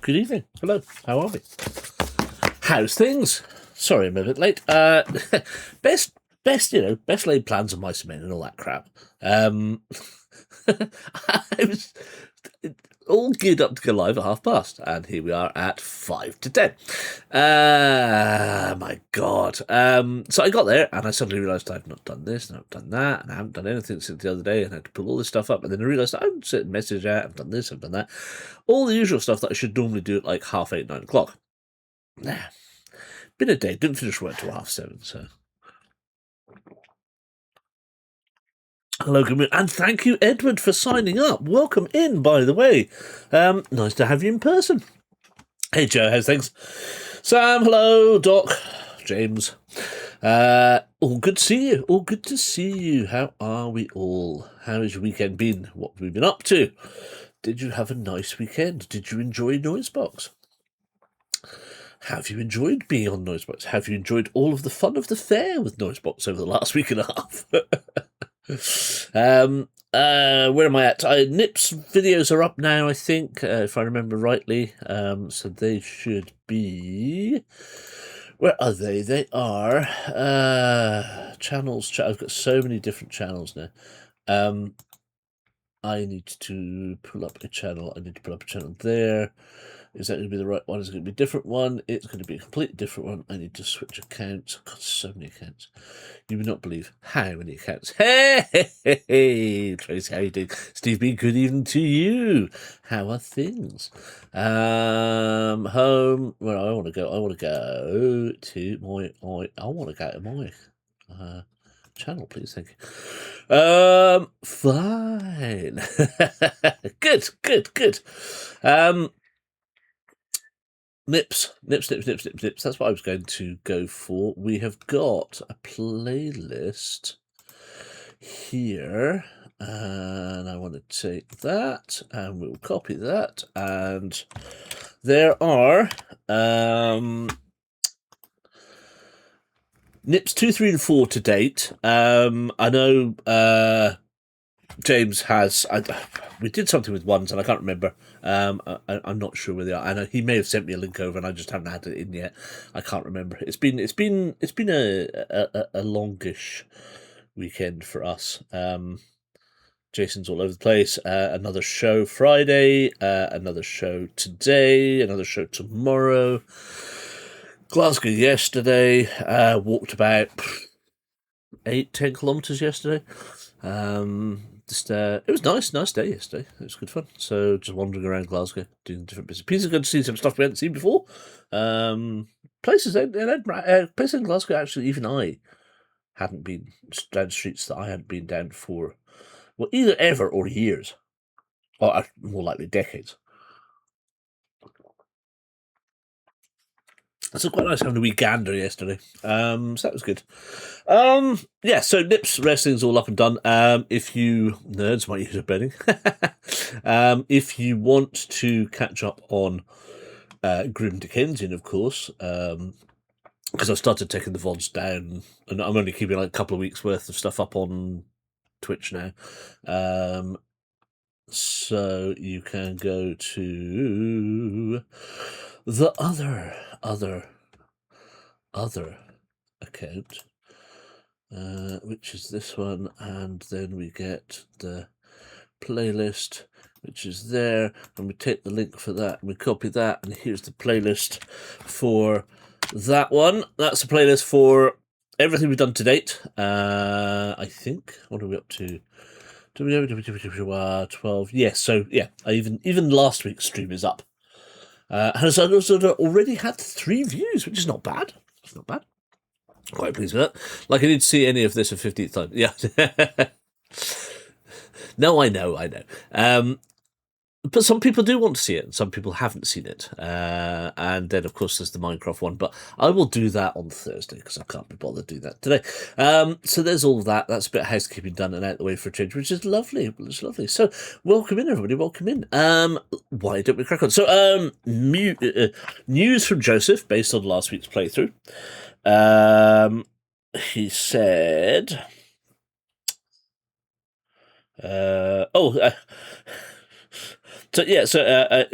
Good evening. Hello. How are we? How's things? Sorry, I'm a bit late. Best, best laid plans of mice and men and all that crap. I was all geared up to go live at past, and here we are at 5 to 10. My God. So I got there, and I suddenly realised I've not done this, and I've done that, and I haven't done anything since the other day, and I had to pull all this stuff up, and then I realised I haven't sent a message out, I've done this, I've done that. All the usual stuff that I should normally do at like 8:30, 9:00. Nah. Been a day, didn't finish work till 7:30, so. Hello, good morning, and thank you, Edward, for signing up. Welcome in, by the way. Nice to have you in person. Hey, Joe, how's things? Sam, hello, Doc, James. All good to see you. All good to see you. How are we all? How has your weekend been? What have we been up to? Did you have a nice weekend? Did you enjoy Noisebox? Have you enjoyed being on Noisebox? Have you enjoyed all of the fun of the fair with Noisebox over the last week and a half? Where am I at? Nip's videos are up now, I think, if I remember rightly. So they should be. Where are they? They are channels. I've got so many different channels now. I need to pull up a channel. I need to pull up a channel there. Is that going to be the right one? Is it going to be a different one? It's going to be a completely different one. I need to switch accounts. I've got so many accounts. You would not believe how many accounts. Hey, Tracy, how you doing? Steve B, good evening to you. How are things? Home. Where I want to go? I want to go to my. I want to go to my channel, please. Thank you. Fine. Good. Nips. That's what I was going to go for. We have got a playlist here, and I want to take that, and we'll copy that, and there are Nips 2, 3, and 4 to date. I know James has. We did something with ones, and I can't remember. I'm not sure where they are. I know he may have sent me a link over, and I just haven't had it in yet. I can't remember. It's been a longish weekend for us. Jason's all over the place. Another show Friday. Another show today. Another show tomorrow. Glasgow yesterday. Walked about 8-10 kilometres yesterday. It was nice day yesterday. It was good fun. So just wandering around Glasgow, doing different bits and pieces. Good to see some stuff we hadn't seen before. Places in Glasgow, actually, even I hadn't been down streets that I hadn't been down for, well, either ever or years, or more likely decades. So quite nice having a wee gander yesterday. So that was good. Yeah, so Nips wrestling's all up and done. If you nerds might use a bedding. If you want to catch up on Grim Dickensian, of course, because I've started taking the VODs down, and I'm only keeping like a couple of weeks worth of stuff up on Twitch now. So you can go to the other account, which is this one, and then we get the playlist, which is there, and we take the link for that, and we copy that, and here's the playlist for that one. That's the playlist for everything we've done to date. I think. What are we up to? 12. Yes, so yeah, even last week's stream is up. Has also already had 3 views, which is not bad. It's not bad. Quite pleased with that. Like I didn't see any of this a 15th time. Yeah. No, I know. But some people do want to see it, and some people haven't seen it. And then, of course, there's the Minecraft one. But I will do that on Thursday, because I can't be bothered to do that today. So there's all that. That's a bit of housekeeping done and out the way for a change, which is lovely. It's lovely. So welcome in, everybody. Welcome in. Why don't we crack on? So news from Joseph, based on last week's playthrough. He said... So yeah, so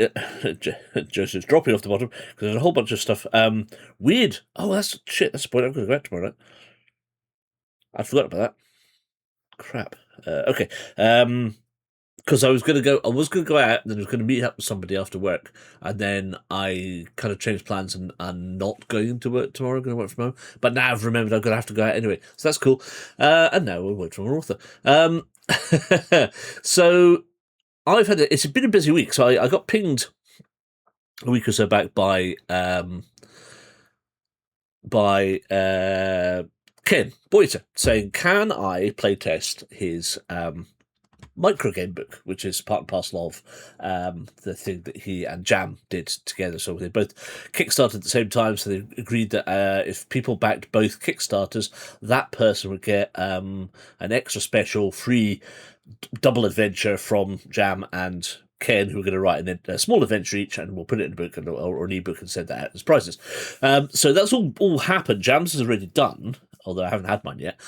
Joseph's dropping off the bottom because there's a whole bunch of stuff. Weird. Oh, that's shit. That's the point. I'm going to go out tomorrow night. I forgot about that. Crap. Okay. Because I was going to go. I was going to go out, and then I was going to meet up with somebody after work, and then I kind of changed plans and not going to work tomorrow. I'm going to work from home. But now I've remembered I'm going to have to go out anyway, so that's cool. And now we're working from an author. So I've had it's been a busy week. So I got pinged a week or so back by Ken Boyter saying, "Can I playtest his micro game book, which is part and parcel of the thing that he and Jam did together." So they both kickstarted at the same time. So they agreed that if people backed both Kickstarters, that person would get an extra special free double adventure from Jam and Ken, who are going to write a small adventure each, and we'll put it in a book or an ebook and send that out as prizes. So that's all happened. Jam's is already done, although I haven't had mine yet.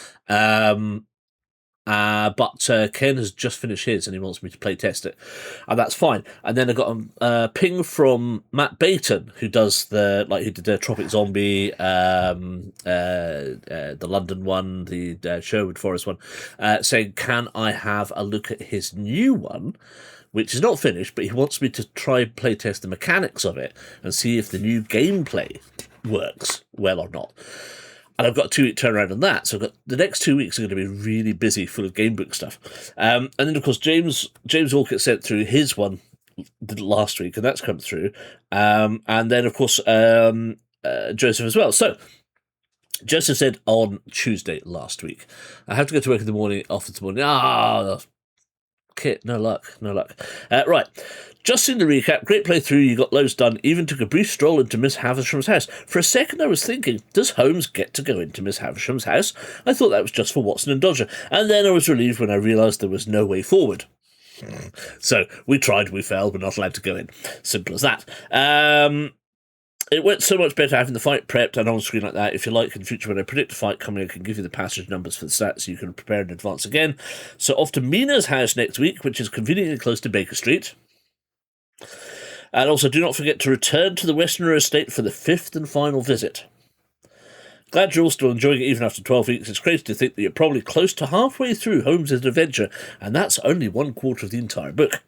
But Ken has just finished his, and he wants me to play test it, and that's fine. And then I got a ping from Matt Bayton, who does he did the Tropic Zombie, the London one, the Sherwood Forest one, saying, "Can I have a look at his new one?" Which is not finished, but he wants me to try play test the mechanics of it and see if the new gameplay works well or not. And I've got a 2 week turnaround on that, so I've got the next 2 weeks are going to be really busy, full of gamebook stuff. And then of course James Orchard sent through his one last week, and that's come through. And then of course Joseph as well. So Joseph said on Tuesday last week, "I have to go to work in the morning. Office in the morning. Kit, no luck. Right. Just in the recap, great playthrough, you got loads done, even took a brief stroll into Miss Havisham's house. For a second I was thinking, does Holmes get to go into Miss Havisham's house? I thought that was just for Watson and Dodger, and then I was relieved when I realised there was no way forward. So, we tried, we failed, we're not allowed to go in. Simple as that. It went so much better having the fight prepped and on screen like that. If you like, in the future when I predict a fight coming, I can give you the passage numbers for the stats so you can prepare in advance again. So off to Mina's house next week, which is conveniently close to Baker Street. And also do not forget to return to the Westerner estate for the 5th and final visit. Glad you're all still enjoying it even after 12 weeks. It's crazy to think that you're probably close to halfway through Holmes' adventure, and that's only 1/4 of the entire book,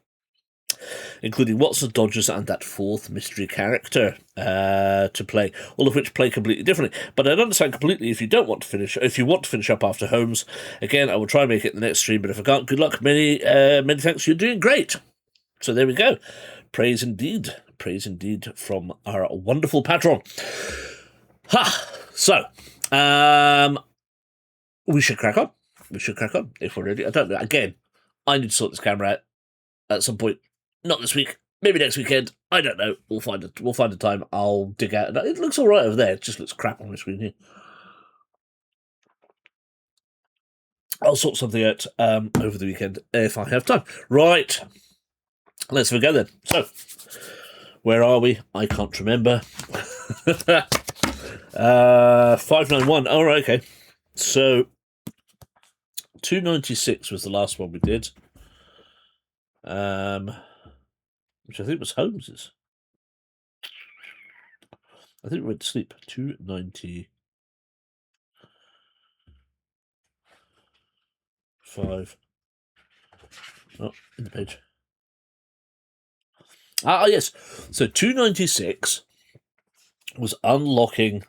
including Watson, Dodgers, and that 4th mystery character to play, all of which play completely differently. But I'd understand completely if you don't want to finish. If you want to finish up after Holmes, again, I will try and make it in the next stream. But if I can't, good luck. Many thanks. You're doing great. So there we go. Praise indeed from our wonderful patron. So, we should crack on. If we're ready. I don't know. Again, I need to sort this camera out at some point. Not this week. Maybe next weekend. I don't know. We'll find it. We'll find a time. I'll dig out. It looks all right over there. It just looks crap on my screen here. I'll sort something out over the weekend if I have time. Right. Let's go then. So, where are we? I can't remember. 591. All right. Okay. So, 296 was the last one we did. Which I think was Holmes's. I think we went to sleep. 295. Oh, in the page. Yes. So 296 was unlocking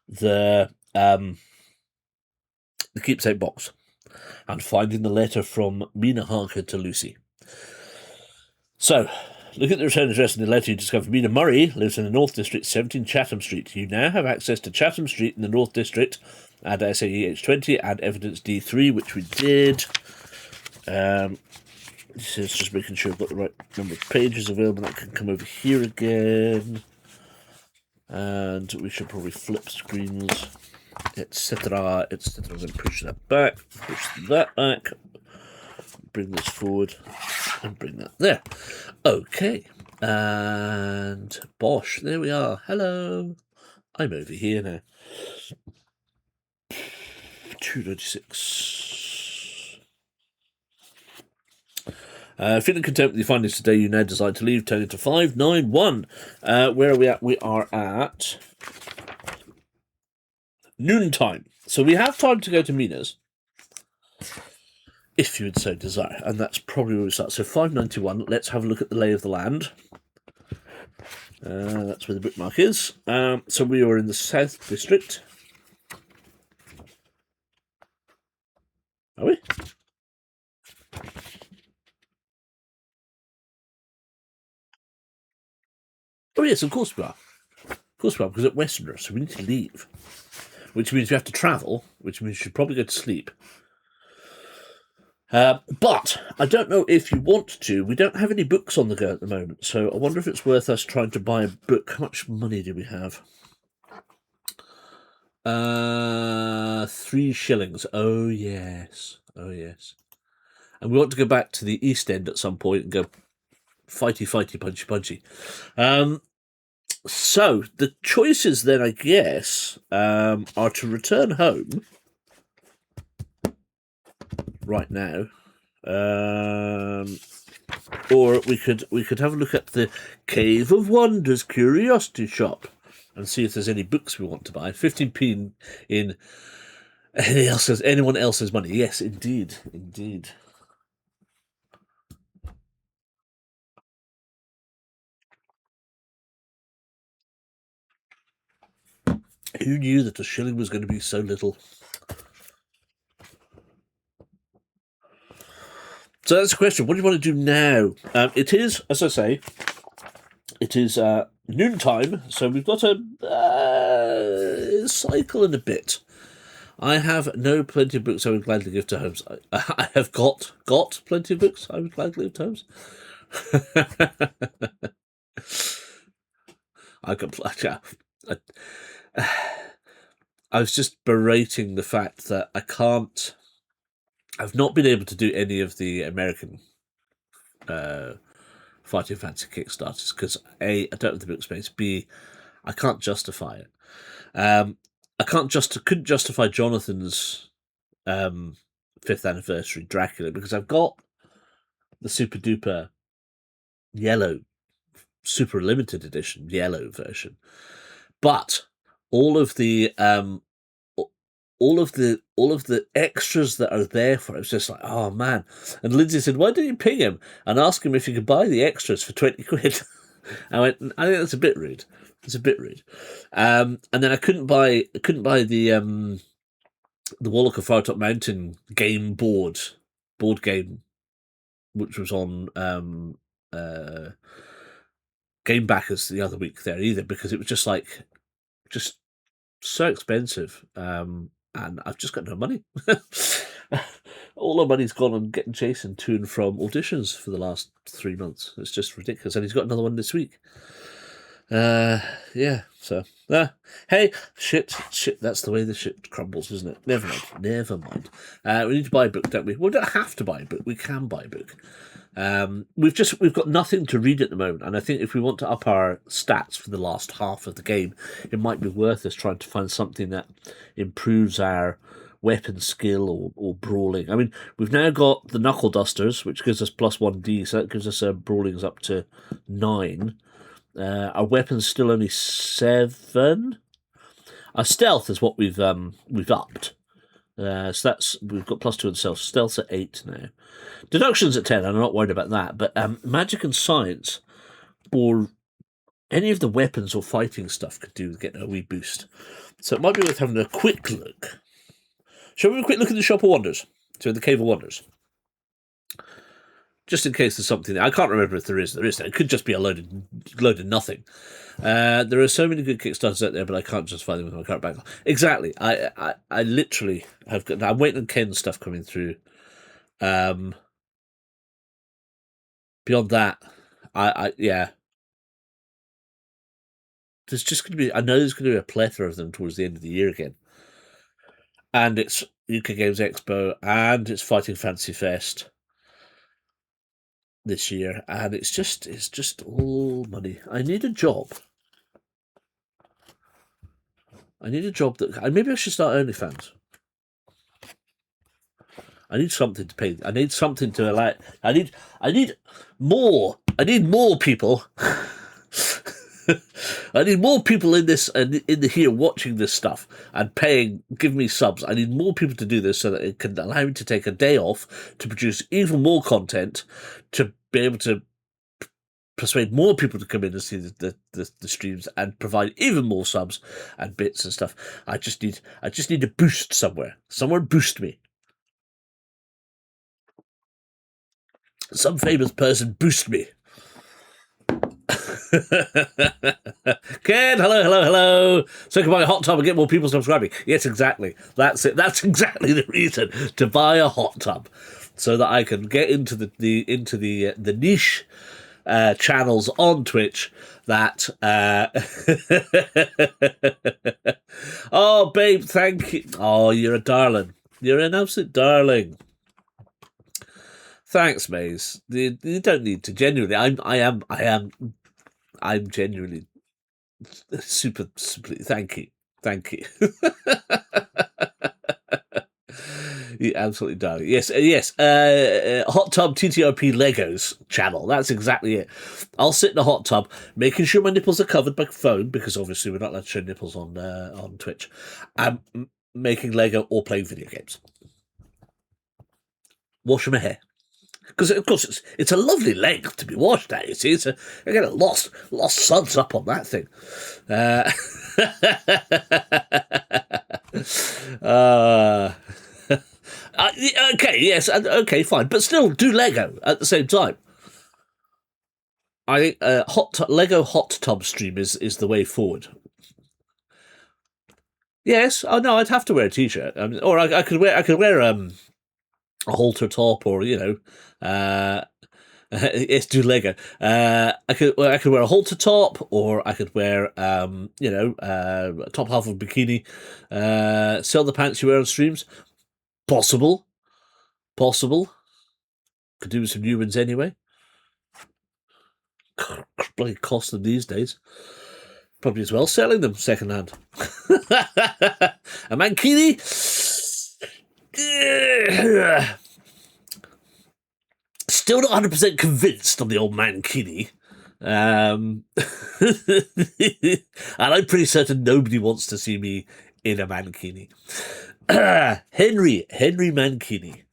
the keepsake box and finding the letter from Mina Harker to Lucy. So, look at the return address in the letter you discovered. Mina Murray lives in the North District, 17 Chatham Street. You now have access to Chatham Street in the North District and SAE H20 and Evidence D3, which we did. This is just making sure I've got the right number of pages available. That can come over here again. And we should probably flip screens, etc. I'm going to push that back, bring this forward, and bring that there. Okay. And bosh, there we are. Hello. I'm over here now. 296. Feeling content with your findings today, you now decide to leave, turning to 591. Where are we at? We are at noontime. So we have time to go to Mina's, if you would so desire, and that's probably where we start. So 591, let's have a look at the lay of the land. That's where the bookmark is. So we are in the South District. Are we? Oh yes, of course we are. Of course we are, because at Westerner, so we need to leave. Which means we have to travel, which means you should probably go to sleep. But I don't know if you want to. We don't have any books on the go at the moment, so I wonder if it's worth us trying to buy a book. How much money do we have? 3 shillings. Oh yes. Oh yes. And we want to go back to the East End at some point and go fighty, punchy, punchy. So the choices then, I guess, are to return home right now, or we could have a look at the Cave of Wonders curiosity shop and see if there's any books we want to buy. 15p in anyone else's money. Yes, indeed, indeed. Who knew that a shilling was going to be so little? So that's the question. What do you want to do now? It is, as I say, it is noontime, so we've got a cycle and a bit. I have plenty of books I would gladly give to Holmes. I have got plenty of books I would gladly give to Holmes. I was just berating the fact that I've not been able to do any of the American Fighting Fancy Kickstarters because A, I don't have the book space. B, I can't justify it. Couldn't justify Jonathan's 5th anniversary Dracula because I've got the super duper yellow, super limited edition yellow version, but all of the extras that are there for it, it's just like, oh man. And Lindsay said, why don't you ping him and ask him if you could buy the extras for 20 quid? I went, I think that's a bit rude. It's a bit rude. And then I couldn't buy the Warlock of Firetop Mountain board game, which was on Game Backers the other week there either, because it was just so expensive. And I've just got no money. All our money's gone on getting Jason to and from auditions for the last 3 months. It's just ridiculous. And he's got another one this week. Yeah, so hey, shit, that's the way the shit crumbles, isn't it? Never mind. We need to buy a book, don't we? We don't have to buy a book, we can buy a book. We've got nothing to read at the moment, and I think if we want to up our stats for the last half of the game, it might be worth us trying to find something that improves our weapon skill or brawling. I mean, we've now got the knuckle dusters, which gives us plus 1d, so that gives us brawlings up to 9. Our weapon's still only 7. Our stealth is what we've upped. So we've got plus 2 on stealth. Stealth's at 8 now. Deduction's at 10. I'm not worried about that. But magic and science, or any of the weapons or fighting stuff, could get a wee boost. So it might be worth having a quick look. Shall we have a quick look at the Shop of Wonders? So the Cave of Wonders. Just in case there's something there. I can't remember if there is. It could just be a load of nothing. There are so many good Kickstarters out there, but I can't justify them with my current backlog. Exactly. I literally have got. I'm waiting on Ken's stuff coming through. Beyond that, yeah. There's just going to be. I know there's going to be a plethora of them towards the end of the year again. And it's UK Games Expo, and it's Fighting Fancy Fest this year, and it's just all money. I need a job. Maybe I should start OnlyFans. I need something to pay. I need something to allow. I need more. I need more people. I need more people in this and in the here watching this stuff and paying, give me subs. I need more people to do this so that it can allow me to take a day off to produce even more content, to be able to persuade more people to come in and see the streams and provide even more subs and bits and stuff. I just need a boost somewhere. Someone boost me. Some famous person boost me. Ken, hello. So I can buy a hot tub and get more people subscribing. Yes, exactly. That's it. That's exactly the reason, to buy a hot tub, so that I can get into the niche channels on Twitch that. Oh, babe, thank you. Oh, you're a darling. You're an absolute darling. Thanks, Maze. You don't need to. Genuinely, I'm genuinely super. Thank you. You absolutely darling. Yes. Hot tub TTRP Legos channel. That's exactly it. I'll sit in a hot tub, making sure my nipples are covered by phone, because obviously we're not allowed to show nipples on Twitch. I'm making Lego or playing video games. Washing my hair. Because of course it's a lovely length to be washed at. You see, I get a lost suds up on that thing. Okay, yes, okay, fine, but still do Lego at the same time. I think Lego hot tub stream is the way forward. Yes, oh no, I'd have to wear a t-shirt, or I could wear a halter top, or yes, do Lego. I could wear a halter top, or I could wear top half of a bikini. Sell the pants you wear on streams. Possible. Could do with some new ones anyway. Bloody cost them these days. Probably as well selling them second hand. A mankini. Still not 100% convinced on the old mankini. And I'm pretty certain nobody wants to see me in a mankini. Henry Mankini.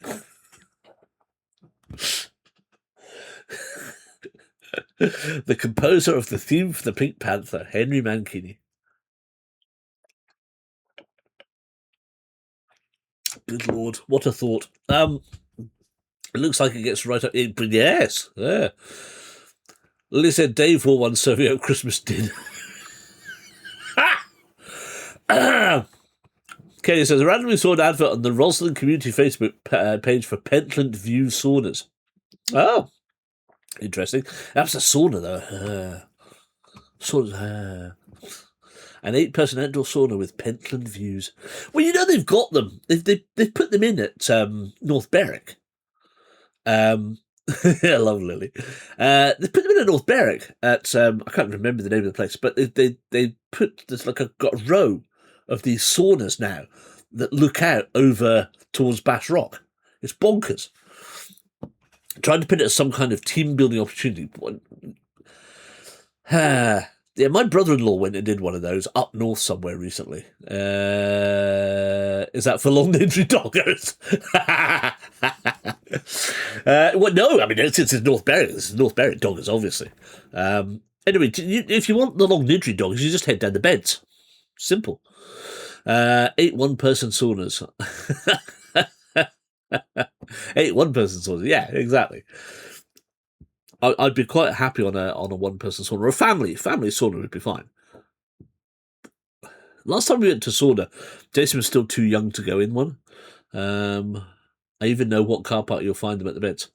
The composer of the theme for the Pink Panther, Henry Mankini. Good Lord, what a thought. It looks like it gets right up. But yes, yeah. Lily said Dave wore one Soviet Christmas dinner. Kenny says, I randomly saw an advert on the Roslyn community Facebook page for Pentland View saunas. Oh, interesting. That's a sauna, though. An 8-person outdoor sauna with Pentland views. Well, you know they've got them. They've put them in at North Berwick. I love Lily. They put them in at North Berwick at I can't remember the name of the place, but they put there's like got a row of these saunas now that look out over towards Bass Rock. It's bonkers. Trying to put it as some kind of team building opportunity. Yeah, my brother-in-law went and did one of those up north somewhere recently. Is that for long ninja doggers? Well, no, I mean, it's in North Berwick. This is North Berwick doggers, obviously. Anyway, if you want the long ninja doggers, you just head down the beds. Simple. 8 one-person saunas. 8 one-person saunas. Yeah, exactly. I'd be quite happy on a one-person sauna, or a family sauna would be fine. Last time we went to sauna, Jason was still too young to go in one. I even know what car park you'll find them at the beds.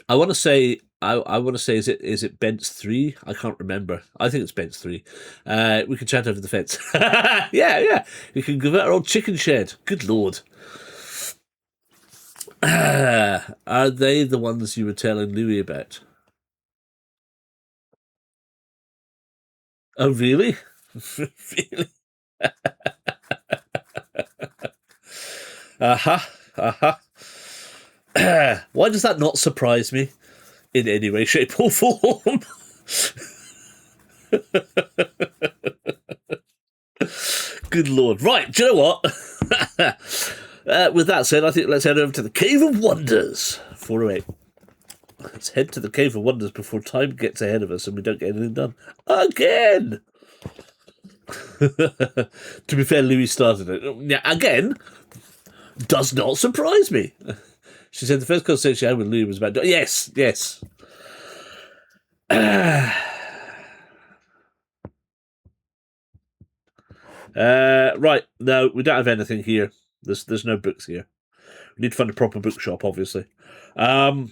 I want to say, is it Bent's 3? I can't remember. I think it's Bent's 3. We can chat over the fence. Yeah. We can convert our old chicken shed. Good Lord. Are they the ones you were telling Louis about? Oh, really? Really? Aha, aha. Why does that not surprise me in any way, shape, or form? Good lord. Right, do you know what? With that said, I think let's head over to the Cave of Wonders. 408. Let's head to the Cave of Wonders before time gets ahead of us and we don't get anything done. Again! To be fair, Louis started it. Yeah, again, does not surprise me. She said the first conversation she had with Louis was about... Yes, yes. Right, no, we don't have anything here. There's no books here. We need to find a proper bookshop, obviously. I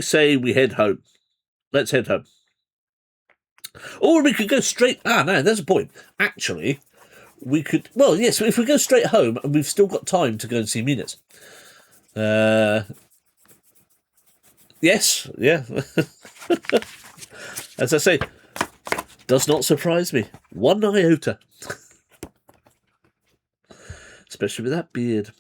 say we head home. Let's head home. Or we could go straight... no, there's a point. Actually, we could... Well, yes, if we go straight home and we've still got time to go and see Minas. Yes, yeah. As I say, does not surprise me. One iota. Especially with that beard.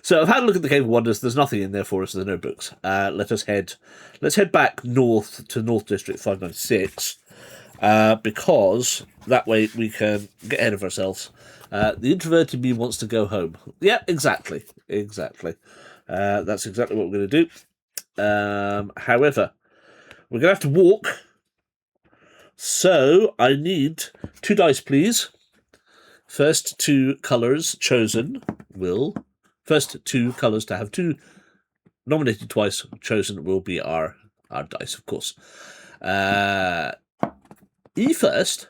So I've had a look at the Cave of Wonders. There's nothing in there for us. There are no books. Let's head back north to North District 596, because that way we can get ahead of ourselves. The introverted me wants to go home. Yeah, exactly. That's exactly what we're going to do. However, we're going to have to walk. So I need 2 dice, please. First 2 colours chosen will... First 2 colours to have 2 nominated twice chosen will be our dice, of course. E first.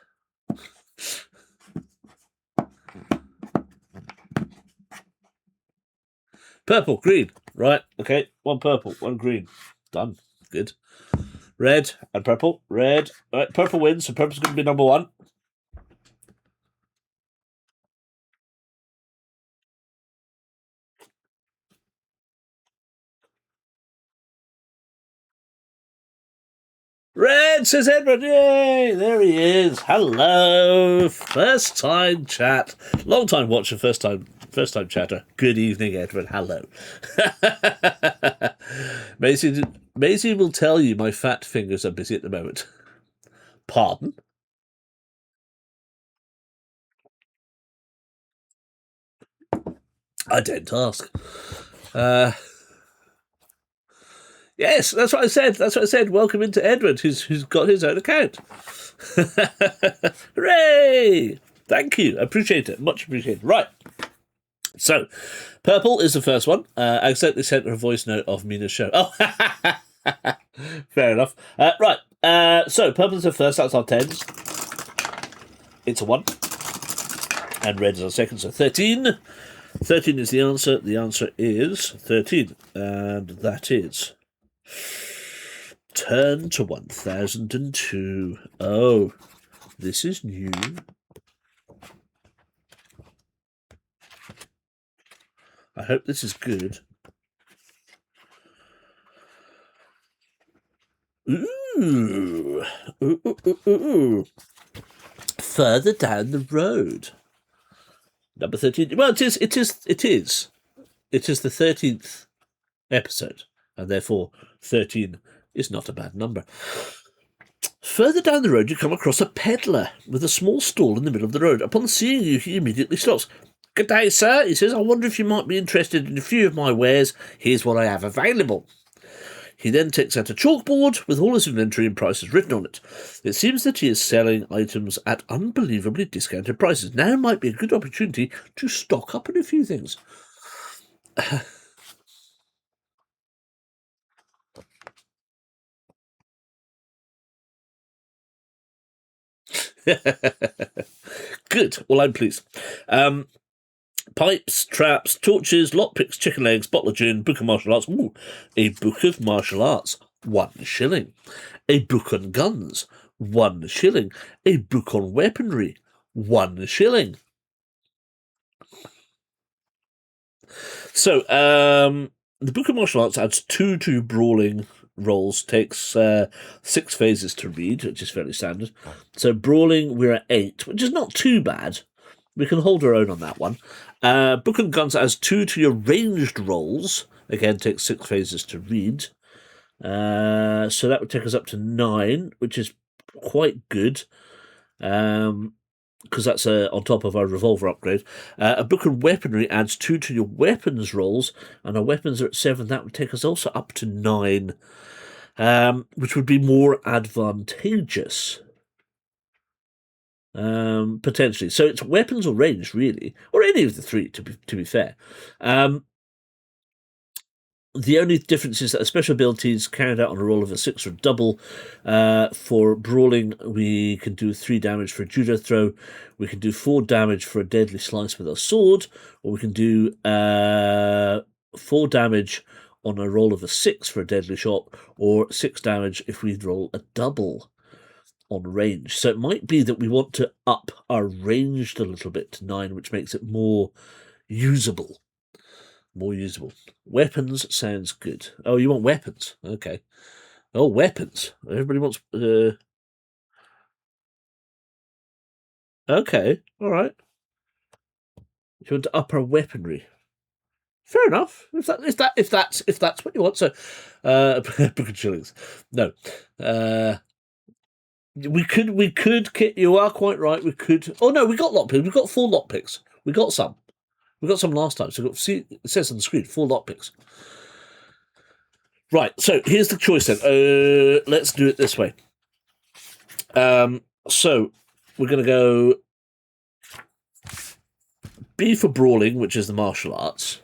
Purple, green. Right, okay. 1 purple, 1 green. Done. Good. Red and purple. Red. Right, purple wins, so purple's going to be number 1. Red, says Edward. Yay! There he is. Hello. First time chat. Long time watcher, first time chatter. Good evening, Edward. Hello. Maisie will tell you my fat fingers are busy at the moment. Pardon? I didn't ask. Yes, that's what I said. Welcome into Edward, who's got his own account. Hooray! Thank you. I appreciate it. Much appreciated. Right. So, purple is the first one. I accidentally sent her a voice note of Mina's show. Oh, fair enough. Right. So, purple is the first. That's our 10s. It's a 1. And red is our second. So, 13. 13 is the answer. The answer is 13. And that is... Turn to 1002. Oh, this is new. I hope this is good. Ooh. Further down the road. Number 13. Well, it is the 13th episode, and therefore 13 is not a bad number. Further down the road, you come across a peddler with a small stall in the middle of the road. Upon seeing you, he immediately stops. "Good day, sir," he says. "I wonder if you might be interested in a few of my wares. Here's what I have available." He then takes out a chalkboard with all his inventory and prices written on it. It seems that he is selling items at unbelievably discounted prices. Now might be a good opportunity to stock up on a few things. Good. Well, I'm pleased. Pipes, traps, torches, lockpicks, chicken legs, bottle of gin, book of martial arts. Ooh, a book of martial arts, 1 shilling. A book on guns, 1 shilling. A book on weaponry, 1 shilling. So, the book of martial arts adds 2 to brawling rolls takes 6 phases to read, which is fairly standard. So brawling, we're at 8, which is not too bad. We can hold our own on that one. Book and Guns adds 2 to your ranged rolls. Again, takes 6 phases to read. So that would take us up to 9, which is quite good. Because that's on top of our revolver upgrade. A book of weaponry adds 2 to your weapons rolls, and our weapons are at 7. That would take us also up to 9, which would be more advantageous. Potentially. So it's weapons or range, really, or any of the 3, to be fair. The only difference is that a special ability is carried out on a roll of a 6 or double. For brawling, we can do 3 damage for a judo throw. We can do 4 damage for a deadly slice with a sword, or we can do 4 damage on a roll of a 6 for a deadly shot, or 6 damage if we roll a double on range. So it might be that we want to up our ranged a little bit to 9, which makes it more usable. More usable. Weapons sounds good. Oh, you want weapons? Okay. Oh, weapons. Everybody wants... Okay, all right. You want to up our weaponry? Fair enough. If that's what you want. So, book of shillings. No. We could kit. You are quite right. We could. Oh no, we got lockpicks. We've got 4 lockpicks. We got some. We got some last time. So see, it says on the screen 4 lockpicks. Right. So here's the choice then. Let's do it this way. So we're going to go B for brawling, which is the martial arts.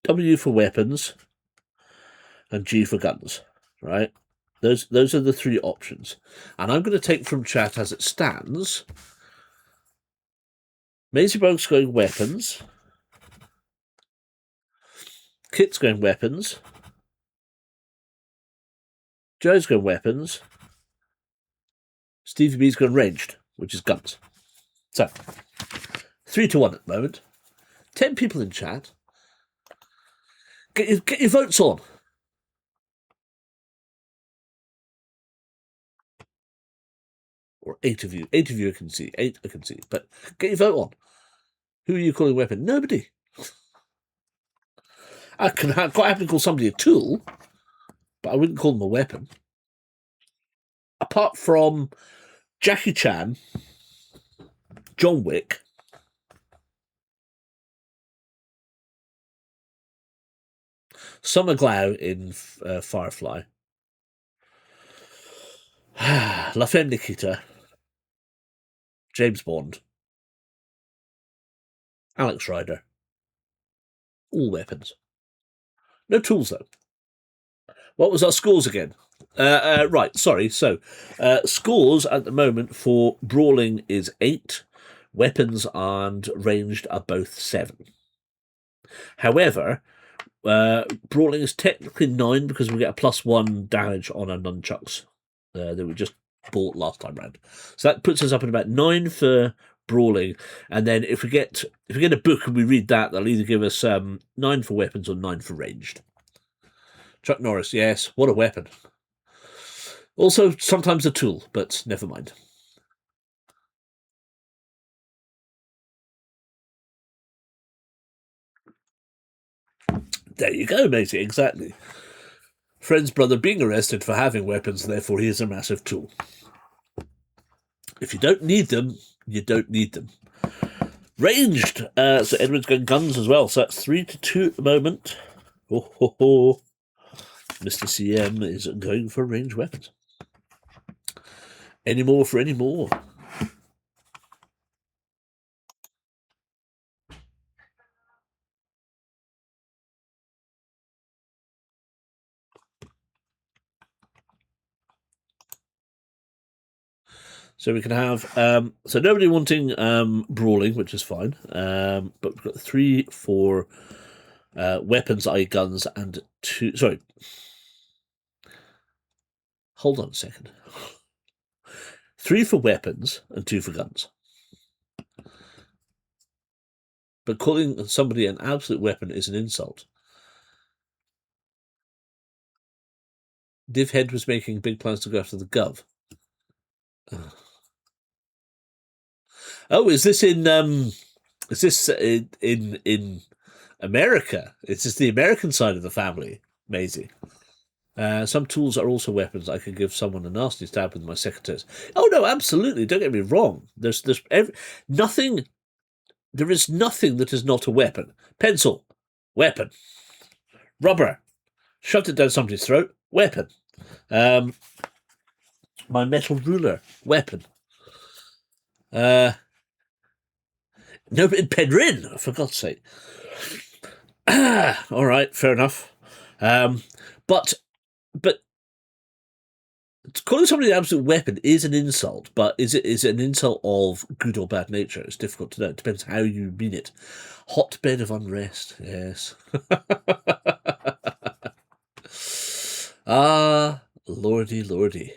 W for weapons, and G for guns. Right. Those are the 3 options, and I'm going to take from chat as it stands. Maisie Bogue's going weapons. Kit's going weapons. Joe's going weapons. Stevie B's going ranged, which is guns. So, 3-1 at the moment. 10 people in chat. Get your votes on. Or 8 of you. 8 of you I can see. 8 I can see. But get your vote on. Who are you calling weapon? Nobody. I can quite happily call somebody a tool, but I wouldn't call them a weapon. Apart from Jackie Chan, John Wick, Summer Glau in Firefly, La Femme Nikita, James Bond, Alex Rider. All weapons. No tools, though. What was our scores again? Right, sorry. So, scores at the moment for brawling is 8. Weapons and ranged are both 7. However, brawling is technically 9 because we get a +1 damage on our nunchucks that we just bought last time round. So that puts us up at about 9 for brawling, and then if we get a book and we read that, they'll either give us 9 for weapons or 9 for ranged. Chuck Norris, yes, what a weapon. Also, sometimes a tool, but never mind. There you go, matey, exactly. Friend's brother being arrested for having weapons, therefore he is a massive tool. If you don't need them, you don't need them. Ranged. So Edward's going guns as well, so that's 3-2 at the moment. Oh, ho, ho. Mr. CM is going for ranged weapons. Any more for any more? So we can have so nobody wanting brawling, which is fine. But we've got 3 for weapons, i.e. guns, and 2. Sorry. Hold on a second. 3 for weapons and 2 for guns. but calling somebody an absolute weapon is an insult. Div Head was making big plans to go after the Gov. Oh, is this in America? Is this the American side of the family, Maisie? Some tools are also weapons. I can give someone a nasty stab with my secateurs. Oh no, absolutely. Don't get me wrong. Nothing. There is nothing that is not a weapon. Pencil, weapon. Rubber, shoved it down somebody's throat. Weapon. My metal ruler, weapon. No, Penryn, for God's sake. All right, fair enough. But calling somebody an absolute weapon is an insult, but is it an insult of good or bad nature? It's difficult to know. It depends how you mean it. Hotbed of unrest, yes. Ah, lordy, lordy.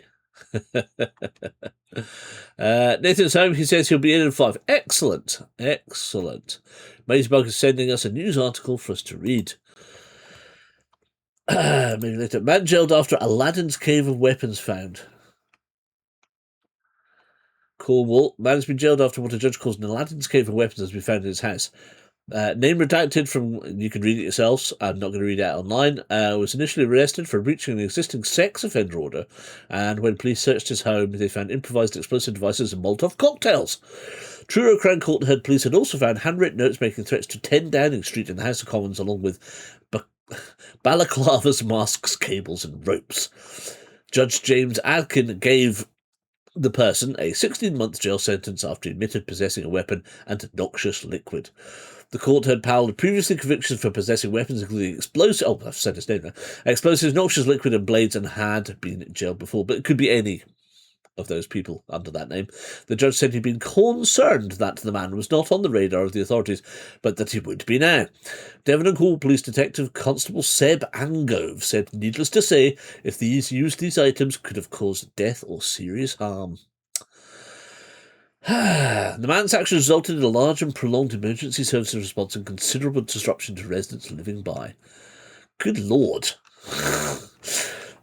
Nathan's home. He says he'll be in 5. Excellent, excellent. Mazebug is sending us a news article for us to read. Maybe later. Man jailed after Aladdin's cave of weapons found. Cornwall. Man has been jailed after what a judge calls an Aladdin's cave of weapons has been found in his house. Name redacted from, you can read it yourselves, I'm not going to read it out online, was initially arrested for breaching an existing sex offender order, and when police searched his home, they found improvised explosive devices and Molotov cocktails. Truro Crown Court heard police had also found handwritten notes making threats to 10 Downing Street in the House of Commons, along with balaclavas, masks, cables, and ropes. Judge James Adkin gave the person a 16-month jail sentence after he admitted possessing a weapon and noxious liquid. The court heard Powell had previously convictions for possessing weapons, including explosives. Oh, I've said his name now. Explosives, noxious liquid, and blades, and had been jailed before. But it could be any of those people under that name. The judge said he'd been concerned that the man was not on the radar of the authorities, but that he would be now. Devon and Cornwall Police Detective Constable Seb Angove said, needless to say, if these used these items could have caused death or serious harm. The man's action resulted in a large and prolonged emergency services response and considerable disruption to residents living by. Good Lord.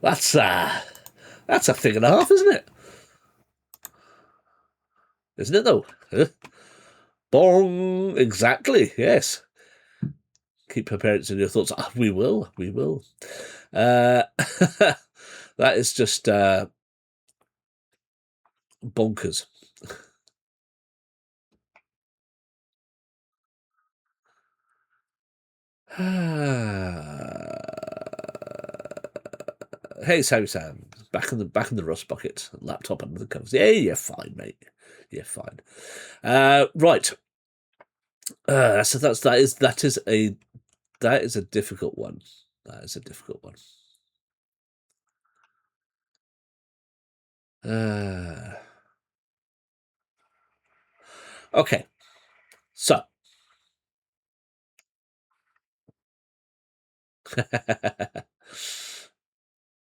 That's a thing and a half, isn't it? Isn't it, though? Bong! Exactly, yes. Keep her parents in your thoughts. We will. That is just bonkers. Hey, Sam. Back in the rust bucket. Laptop under the covers. Yeah, you're fine, mate. You're fine. Right. So that is a difficult one. That is a difficult one. Okay. So.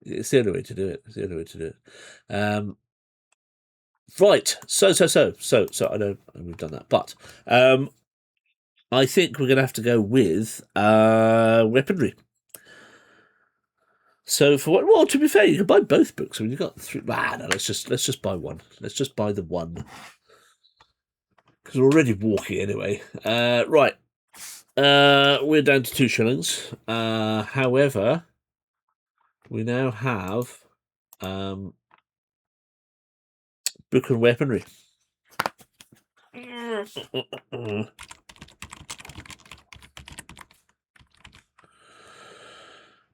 It's the only way to do it. Right. So I know we've done that, but I think we're going to have to go with weaponry. So for what? Well, to be fair, you can buy both books. I mean, you've got 3. No, let's just buy one. Let's just buy the one because we're already walking anyway. Right. We're down to 2 shillings. However, we now have book and weaponry.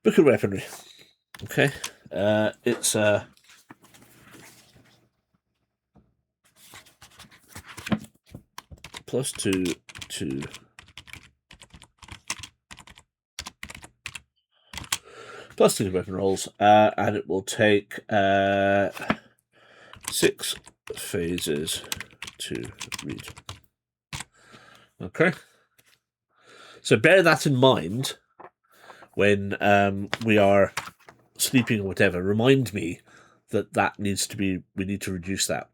Book and weaponry. Okay. It's +2 to +2 weapon rolls, and it will take 6 phases to read. Okay. So bear that in mind when we are sleeping or whatever. Remind me that needs to be. We need to reduce that.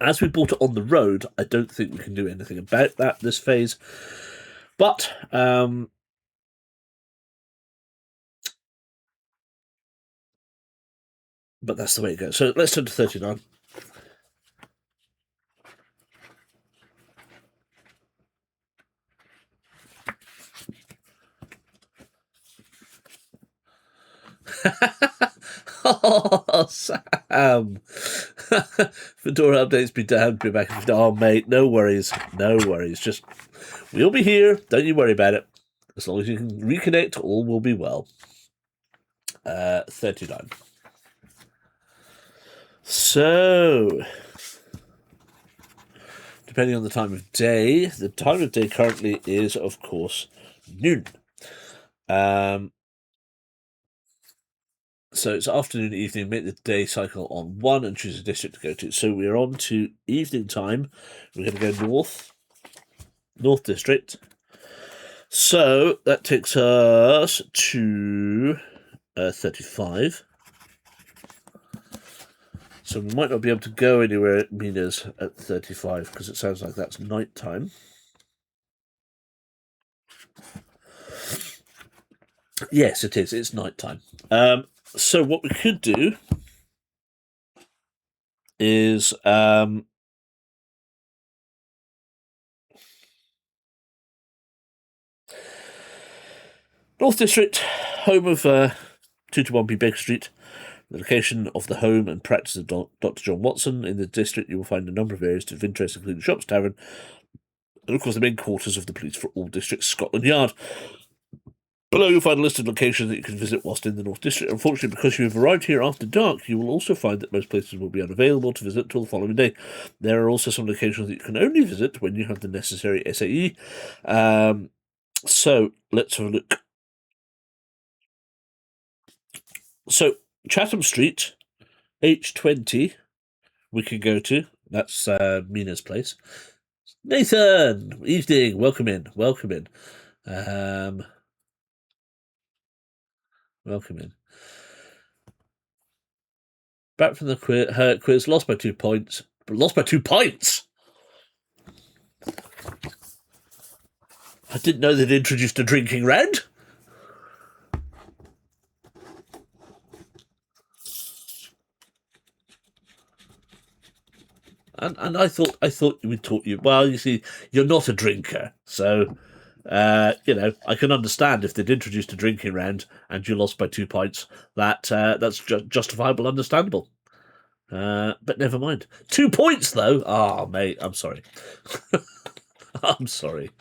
As we bought it on the road, I don't think we can do anything about that this phase. But that's the way it goes. So let's turn to 39. Oh, Sam. Fedora updates be damned. Be back. Oh, mate, no worries. No worries. Just, we'll be here. Don't you worry about it. As long as you can reconnect, all will be well. 39. So, depending on the time of day, the time of day currently is, of course, noon. So it's afternoon, evening, make the day cycle on 1 and choose a district to go to. So we're on to evening time. We're going to go North District. So that takes us to 35. So we might not be able to go anywhere at Mina's at 35 because it sounds like that's night time. Yes, it is. It's night time. So what we could do is North District, home of 221B Baker Street, the location of the home and practice of Dr. John Watson. In the district, you will find a number of areas of interest, including shops, tavern, and of course the main quarters of the police for all districts, Scotland Yard. Below, you'll find a list of locations that you can visit whilst in the North District. Unfortunately, because you have arrived here after dark, you will also find that most places will be unavailable to visit till the following day. There are also some locations that you can only visit when you have the necessary SAE. So, let's have a look. So, Chatham Street, H20, we can go to. That's Mina's place. Nathan, evening. Welcome in. Welcome in. Welcome in. Back from the quiz, lost by 2 points. Lost by 2 pints. I didn't know they'd introduced a drinking round. And I thought we taught you. Well, you see, you're not a drinker, so I can understand if they'd introduced a drinking round and you lost by 2 pints. That's justifiable, understandable. But never mind. 2 points though. Oh, mate, I'm sorry. I'm sorry.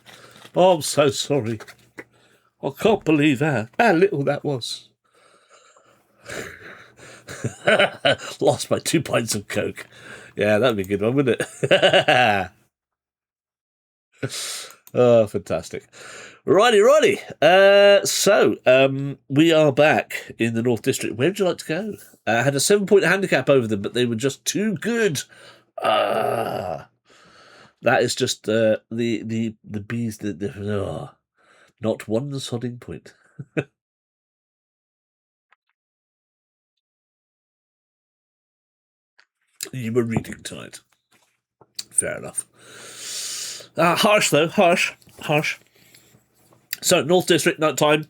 Oh, I'm so sorry. I can't believe how little that was. Lost by 2 pints of Coke. Yeah, that'd be a good one, wouldn't it? Oh, fantastic. Righty. So, we are back in the North District. Where would you like to go? I had a 7-point handicap over them, but they were just too good. That is just the bees. Not one sodding point. You were reading tonight. Fair enough. Harsh though, harsh. So North District, night time.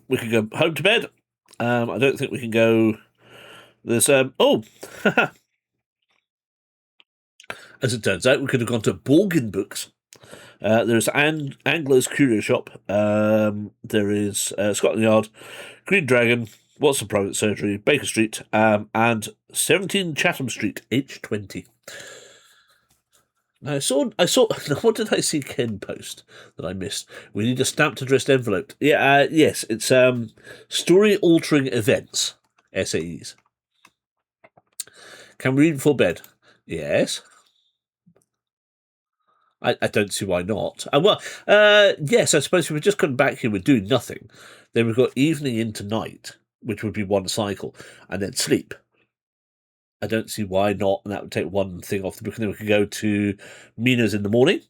We can go home to bed. I don't think we can go. There's as it turns out, we could have gone to Borgin Books. There's Angler's Curio Shop. There is Scotland Yard, Green Dragon, Watson Private Surgery, Baker Street, and 17 Chatham Street, H20. I saw. What did I see Ken post that I missed? We need a stamped addressed envelope. Yeah, yes, it's story altering events, SAEs. Can we read before bed? Yes. I don't see why not. Yes, I suppose if we're just coming back here, we're doing nothing. Then we've got evening into night, which would be one cycle, and then sleep. I don't see why not, and that would take one thing off the book, and then we could go to Mina's in the morning.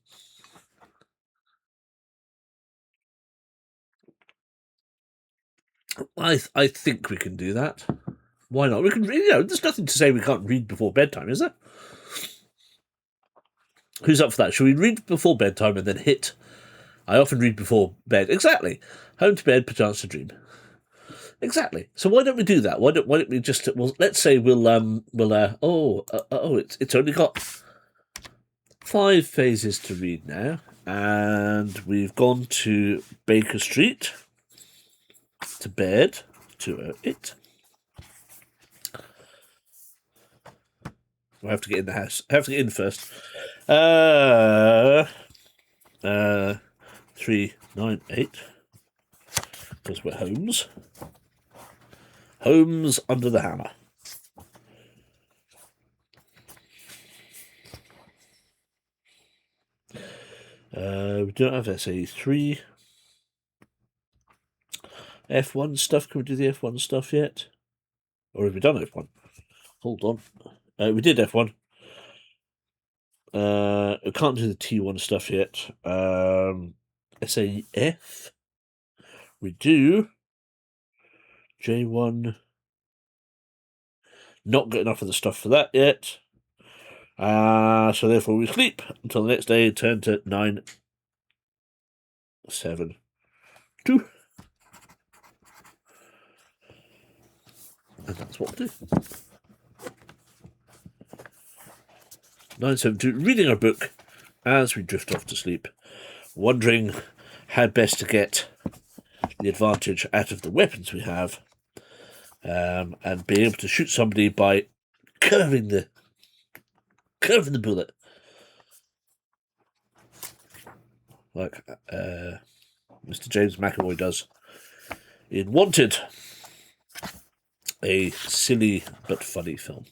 I think we can do that. Why not? We can read. There's nothing to say we can't read before bedtime, is there? Who's up for that? Should we read before bedtime and then hit? I often read before bed. Exactly. Home to bed, perchance to dream. Exactly. So why don't we do that? Why don't we just? Well, let's say it's only got 5 phases to read now, and we've gone to Baker Street, to bed, 208. I have to get in the house. I have to get in first. 398. Because we're Holmes. Holmes under the hammer. We don't have SA3. F1 stuff. Can we do the F1 stuff yet? Or have we done F1? Hold on. We did F1. I can't do the T1 stuff yet. SAF. We do. J1. Not got enough of the stuff for that yet. So therefore we sleep until the next day, turn to 9, 7, 2. And that's what we do. 972, reading our book as we drift off to sleep, wondering how best to get the advantage out of the weapons we have, and being able to shoot somebody by curving the bullet, like Mr. James McAvoy does in Wanted, a silly but funny film.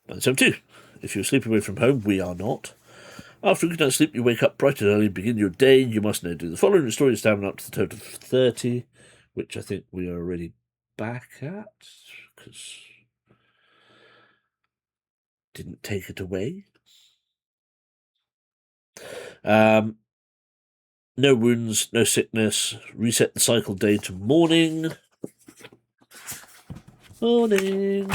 972. If you're sleeping away from home, we are not. After a good night's sleep, you wake up bright and early and begin your day. You must now do the following: restore your stamina up to the total of 30, which I think we are already back at, because didn't take it away. No wounds, no sickness. Reset the cycle day to morning. Morning.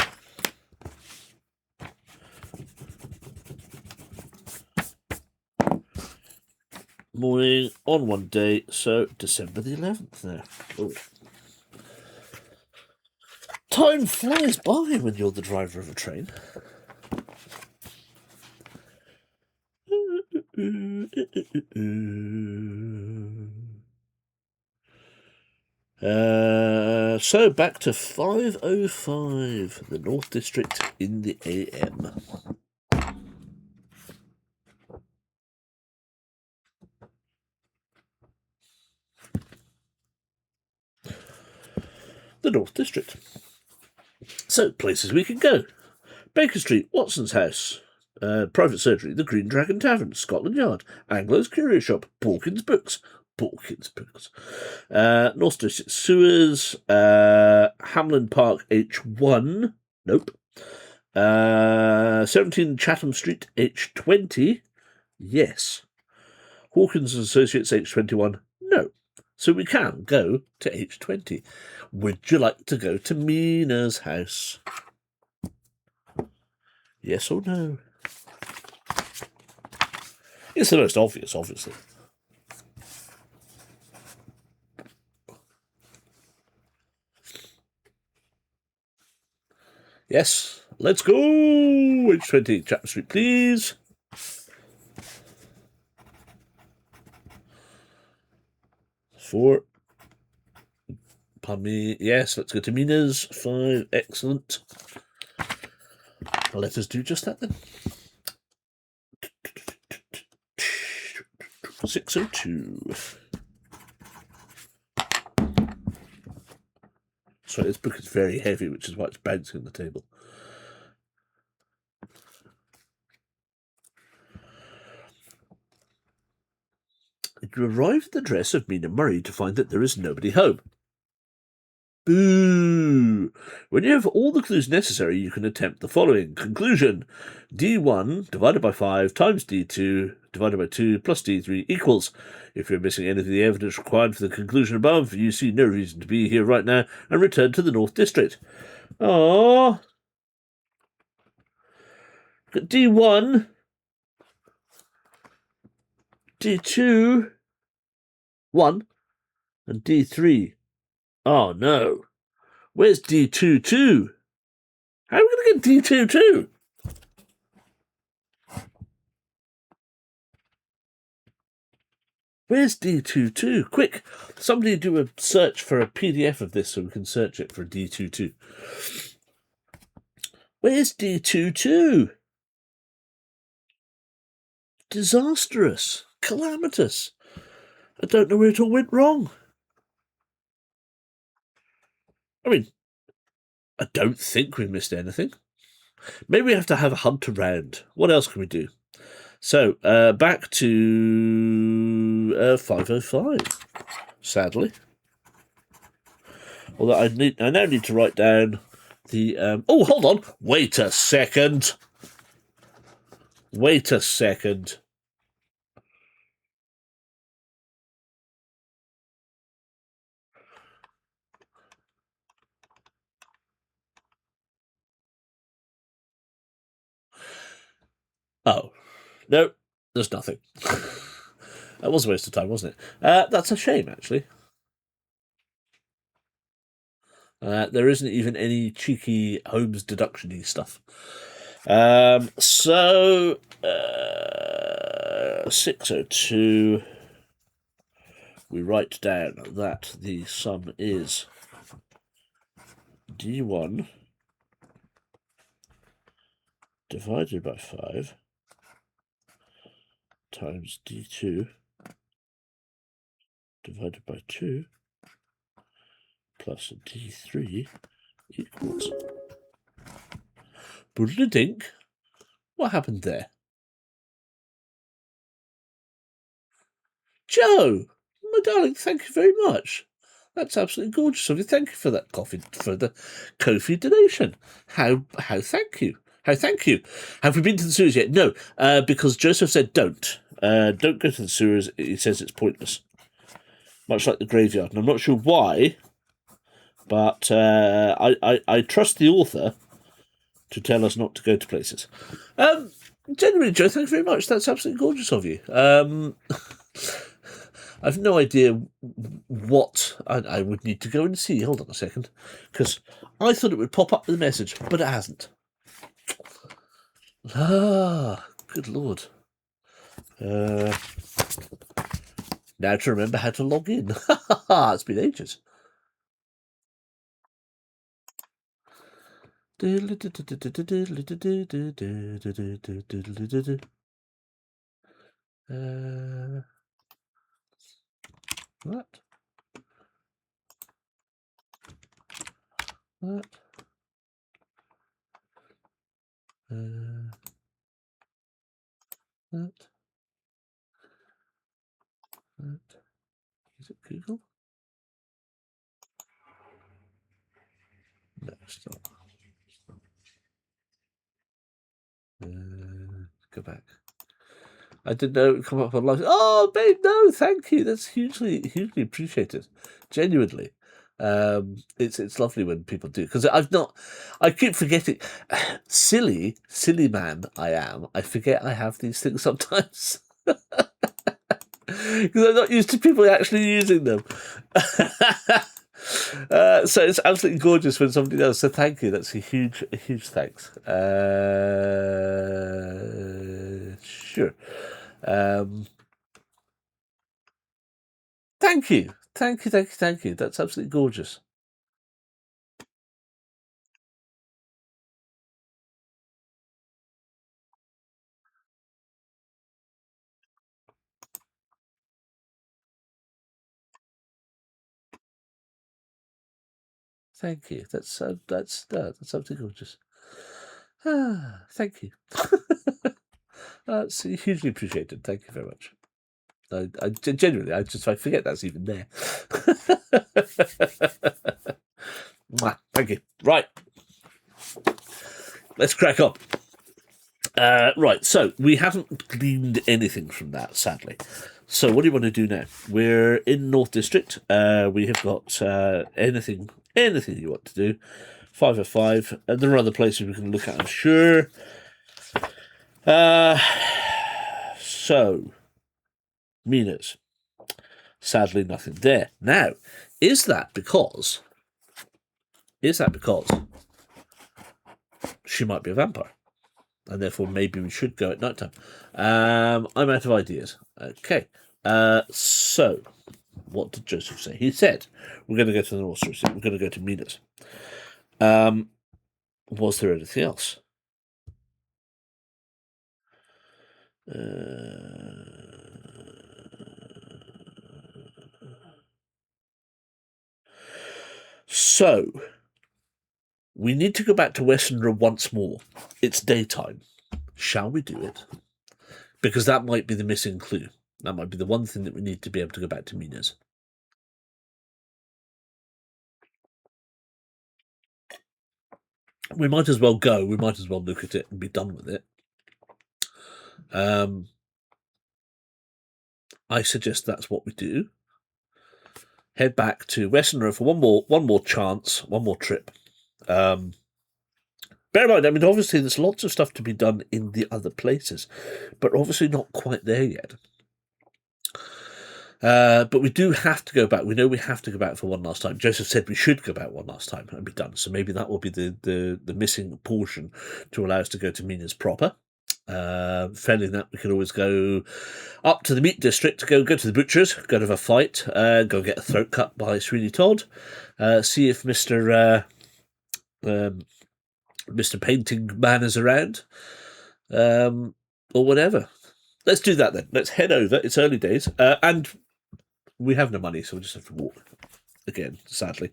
Morning on one day, so December the 11th now. Oh. Time flies by when you're the driver of a train. So back to 5:05, the North District in the AM. The North District. So, places we can go. Baker Street, Watson's house. Private surgery, the Green Dragon Tavern, Scotland Yard, Anglo's Curio Shop, Borkins Books. North District Sewers, Hamlin Park H1. Nope. 17 Chatham Street H20. Yes. Hawkins and Associates H21. No. So we can go to H20. Would you like to go to Mina's house? Yes or no? It's the most obvious, obviously. Yes, let's go! H20, Chatham Street, please. Four. Pardon me. Yes, let's go to Mina's. 5. Excellent. Let us do just that then. 602. Sorry, this book is very heavy, which is why it's bouncing on the table. You arrive at the address of Mina Murray to find that there is nobody home. Boo! When you have all the clues necessary, you can attempt the following. Conclusion: D1 divided by 5 times D2 divided by 2 plus D3 equals. If you're missing any of the evidence required for the conclusion above, you see no reason to be here right now and return to the North District. Ah. Got D1, D2, 1, and D3. Oh no. Where's D22? How are we going to get D22? Where's D22? Quick, somebody do a search for a PDF of this so we can search it for D22. Where's D22? Disastrous. Calamitous. I don't know where it all went wrong. I mean, I don't think we missed anything. Maybe we have to have a hunt around. What else can we do? So, back to 505, sadly. Although I now need to write down the... oh, hold on. Wait a second. Wait a second. Oh, no, there's nothing. That was a waste of time, wasn't it? That's a shame, actually. There isn't even any cheeky Holmes deduction-y stuff. So, 602, we write down that the sum is D1 divided by 5 times D2 divided by 2 plus D3 equals... Boodle-dink? What happened there? Joe, my darling, thank you very much. That's absolutely gorgeous of you. Thank you for that Ko-fi donation. How thank you. How thank you. Have we been to the sewers yet? No, because Joseph said don't. Don't go to the sewers. He says it's pointless. Much like the graveyard. And I'm not sure why, but I trust the author to tell us not to go to places. Generally, Joe, thank you very much. That's absolutely gorgeous of you. I've no idea what I would need to go and see. Hold on a second. Because I thought it would pop up with a message, but it hasn't. Ah, good lord. Now to remember how to log in. It's been ages. What? What? What? Is it Google? No, stop. Go back. I didn't know it would come up on live. Oh, babe, no, thank you. That's hugely appreciated. Genuinely. It's lovely when people do, because I keep forgetting. Silly man I am. I forget I have these things sometimes. Because I'm not used to people actually using them. So it's absolutely gorgeous when somebody does. So thank you. That's a huge thanks. Sure. Thank you. That's absolutely gorgeous. Thank you. That's absolutely gorgeous. Thank you. That's hugely appreciated. Thank you very much. I genuinely, I forget that's even there. Thank you. Right. Let's crack on. Right, so we haven't gleaned anything from that, sadly. So what do you want to do now? We're in North District. We have got anything you want to do. 505. And there are other places we can look at, I'm sure. So, Mina's. Sadly, nothing there. Now, is that because she might be a vampire? And therefore, maybe we should go at night time. I'm out of ideas. Okay. So, what did Joseph say? He said, we're going to go to the North Street. We're going to go to Mina's. Was there anything else? So, we need to go back to Westenra once more. It's daytime. Shall we do it? Because that might be the missing clue. That might be the one thing that we need to be able to go back to Mina's. We might as well go. We might as well look at it and be done with it. I suggest that's what we do. Head back to Westenra for one more chance, one more trip. Bear in mind, I mean, obviously there's lots of stuff to be done in the other places, but obviously not quite there yet. But we do have to go back. We know we have to go back for one last time. Joseph said we should go back one last time and be done. So maybe that will be the missing portion to allow us to go to Mina's proper. Failing that, we could always go up to the meat district, go to the butcher's, go to have a fight, go get a throat cut by Sweeney Todd, see if Mr. Painting Man is around, or whatever. Let's do that then. Let's head over. It's early days, and we have no money, so we just have to walk again, sadly.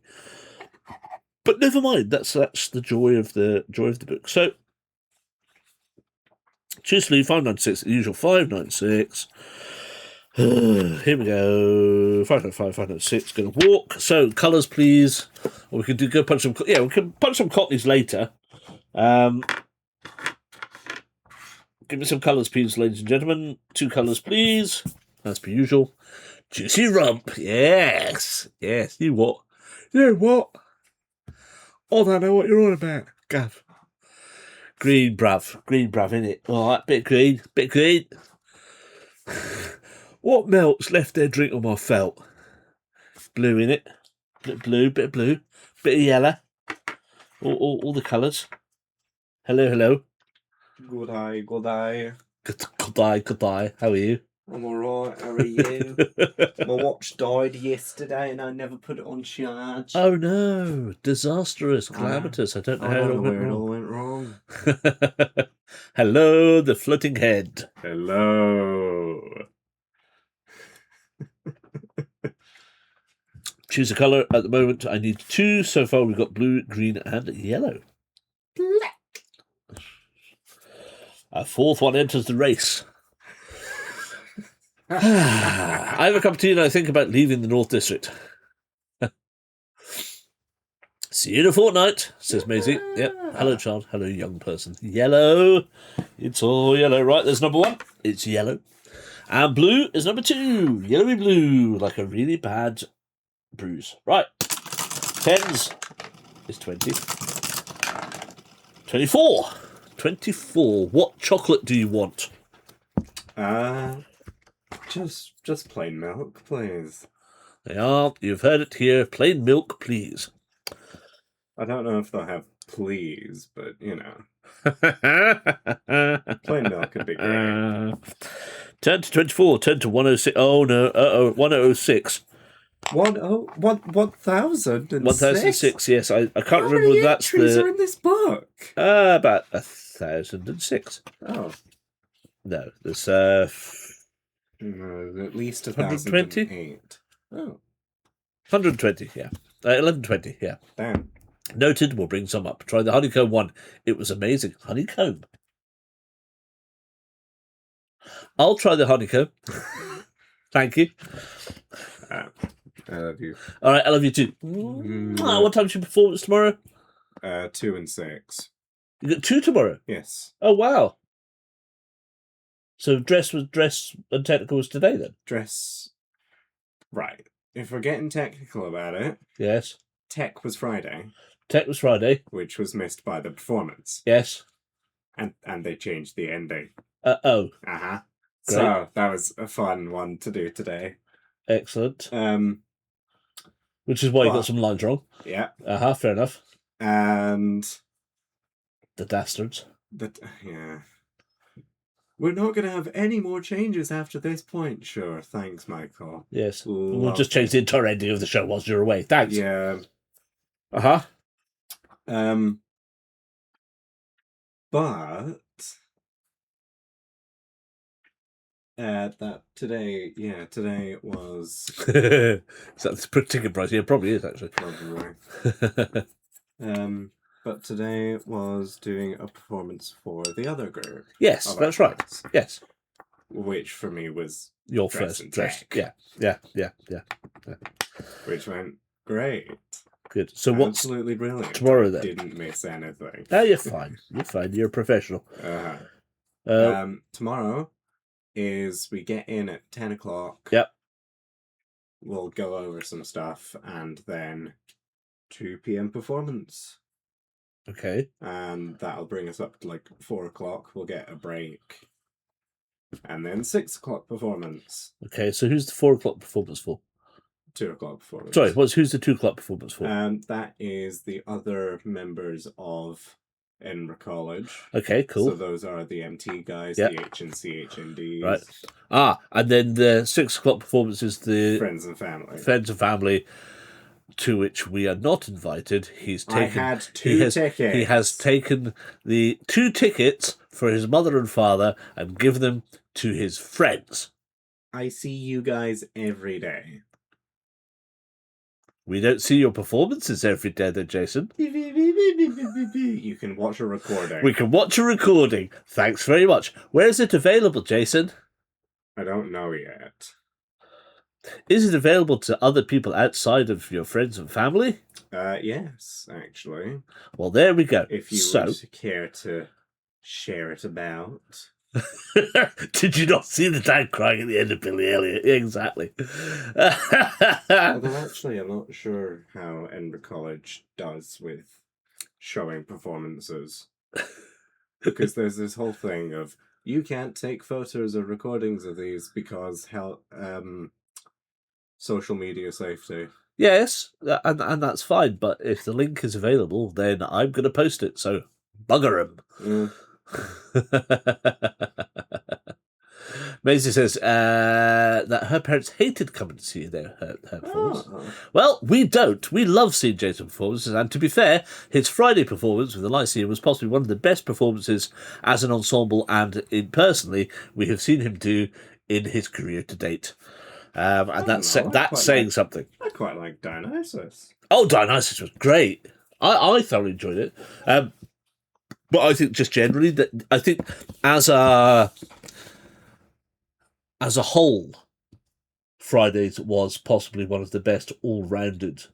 But never mind. That's the joy of the book. So, Chisley 596, the usual 596. Here we go. 595, 596. Going to walk. So, colours, please. Or we can go punch some. Yeah, we can punch some cockneys later. Give me some colours, please, ladies and gentlemen. 2 colours, please. As per usual. Juicy rump. Yes. Yes. You what? You what? I don't know what you're on about, Gav. Green, bruv, innit? All right, bit of green. What melts left their drink on my felt? Blue, innit? Bit of blue, bit of yellow. All the colours. Hello. Good eye. Good eye. How are you? I'm alright, how are you? My watch died yesterday and I never put it on charge. Oh no, disastrous, calamitous. I don't know how it all went wrong. Hello, the floating head. Hello. Choose a colour. At the moment, I need 2. So far, we've got blue, green, and yellow. Black. A 4th one enters the race. I have a cup of tea and I think about leaving the North District. See you in a fortnight, says Maisie. Yep. Hello, child. Hello, young person. Yellow. It's all yellow. Right, there's number 1. It's yellow. And blue is number 2. Yellowy blue, like a really bad bruise. Right. 10s is 20. 24. 24. What chocolate do you want? Just plain milk, please. They are. You've heard it here. Plain milk, please. I don't know if they'll have please, but, you know. Plain milk would be great. Turn to 24. Turn to 106. Oh, no. 106. 1,006? 1006, yes. I can't remember whether that's the... How many entries are in this book? About 1,006. Oh. No, there's... No, at least 120? 1,008. Oh. 120, yeah. 1120, yeah. Damn. Noted, we'll bring some up. Try the honeycomb one. It was amazing. Honeycomb. I'll try the honeycomb. Thank you. I love you. All right, I love you too. What time's your performance tomorrow? 2 and 6. You got 2 tomorrow? Yes. Oh, wow. So dress and technical was today then? Dress. Right. If we're getting technical about it. Yes. Tech was Friday. Tech was Friday. Which was missed by the performance. Yes. And they changed the ending. Oh, Uh-huh. great. So that was a fun one to do today. Excellent. Which is why you got some lines wrong. Yeah. Fair enough. And the dastards. Yeah. We're not going to have any more changes after this point. Sure. Thanks, Michael. Yes. We'll just change the entire ending of the show whilst you're away. Thanks. Yeah. But that today was is that the ticket price? Yeah, probably is actually. Probably. But today was doing a performance for the other group. Yes, that's right. Yes. Which for me was your first dress. Yeah. Which went great. Good. So what's absolutely brilliant? Tomorrow then? Didn't miss anything. Oh, you're fine. You're fine. You're a professional. Tomorrow is we get in at 10 o'clock. Yep. We'll go over some stuff and then 2 p.m. performance. Okay. And that'll bring us up to like 4 o'clock. We'll get a break. And then 6 o'clock performance. Okay, so who's the 4 o'clock performance for? 2 o'clock performance. Sorry, who's the 2 o'clock performance for? That is the other members of Edinburgh College. Okay, cool. So those are the MT guys, the HNC, HNDs. Right. And then the 6 o'clock performance is the Friends and Family. Friends and Family, to which we are not invited. I had two tickets. He has taken the 2 tickets for his mother and father and given them to his friends. I see you guys every day. We don't see your performances every day, though, Jason. You can watch a recording. We can watch a recording. Thanks very much. Where is it available, Jason? I don't know yet. Is it available to other people outside of your friends and family? Yes, actually. Well, there we go. If you would care to share it about. Did you not see the dad crying at the end of Billy Elliot? Exactly. Although actually, I'm not sure how Edinburgh College does with showing performances. Because there's this whole thing of, you can't take photos or recordings of these because social media safety. Yes, and that's fine, but if the link is available, then I'm going to post it, so bugger him. Maisie says that her parents hated coming to see her performance. Well, we don't. We love seeing Jason's performances, and to be fair, his Friday performance with the Lyceum was possibly one of the best performances as an ensemble and personally we have seen him do in his career to date. And that's saying something. I quite like Dionysus. Oh, Dionysus was great. I thoroughly enjoyed it. But I think just generally that I think as a whole, Fridays was possibly one of the best all-rounded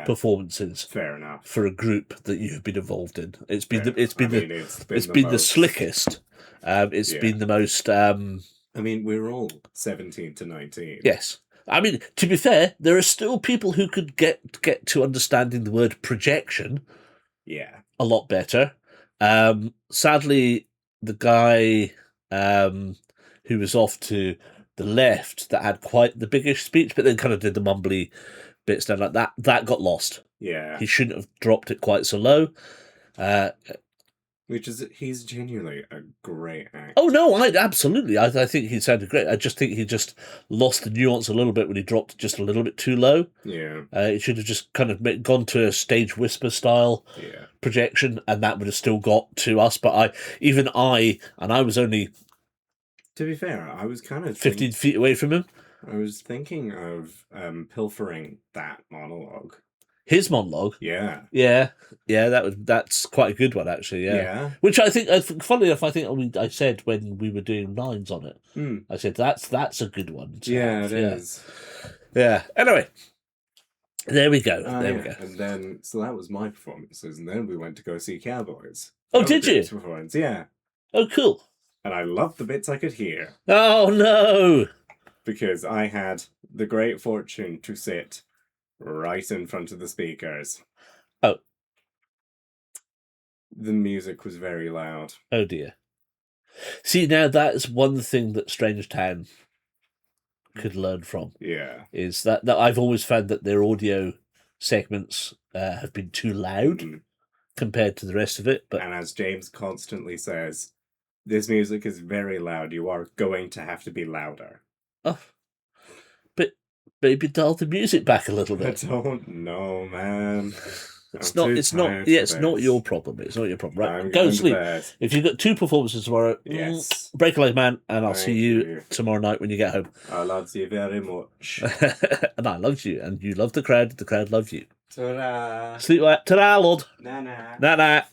performances. Fair enough. For a group that you have been involved in. It's been the slickest. It's been the most. I mean, we're all 17 to 19. Yes. I mean, to be fair, there are still people who could get to understanding the word projection. Yeah. A lot better. Sadly, the guy who was off to the left that had quite the biggish speech, but then kind of did the mumbly bits down like that got lost. Yeah. He shouldn't have dropped it quite so low. He's genuinely a great actor. Oh no, absolutely. I think he sounded great. I just think he just lost the nuance a little bit when he dropped just a little bit too low. Yeah. It should have just kind of gone to a stage whisper style projection, and that would have still got to us. But I was only. To be fair, I was kind of 15 feet away from him. I was thinking of pilfering that monologue. His monologue? Yeah. That's quite a good one, actually. Yeah. Which I think, funnily enough, I said when we were doing lines on it. I said that's a good one. It is. Yeah. Anyway, there we go. There we go. And then, so that was my performances, and then we went to go see Cowboys. Oh, did you? Performance, yeah. Oh, cool. And I loved the bits I could hear. Oh no! Because I had the great fortune to sit right in front of the speakers. Oh. The music was very loud. Oh dear. See, now that is one thing that Strange Town could learn from. Yeah. Is that I've always found that their audio segments have been too loud compared to the rest of it. But and as James constantly says, this music is very loud. You are going to have to be louder. Oh, but maybe dial the music back a little bit. I don't know, man. It's not your problem. It's not your problem. Right, go to sleep. If you've got 2 performances tomorrow, yes, break a leg, man, and I'll see you tomorrow night when you get home. I love you very much. And I loved you, and you loved the crowd loved you. Ta-da. Sleep well. Ta-da, Lord. Na-na. Na-na.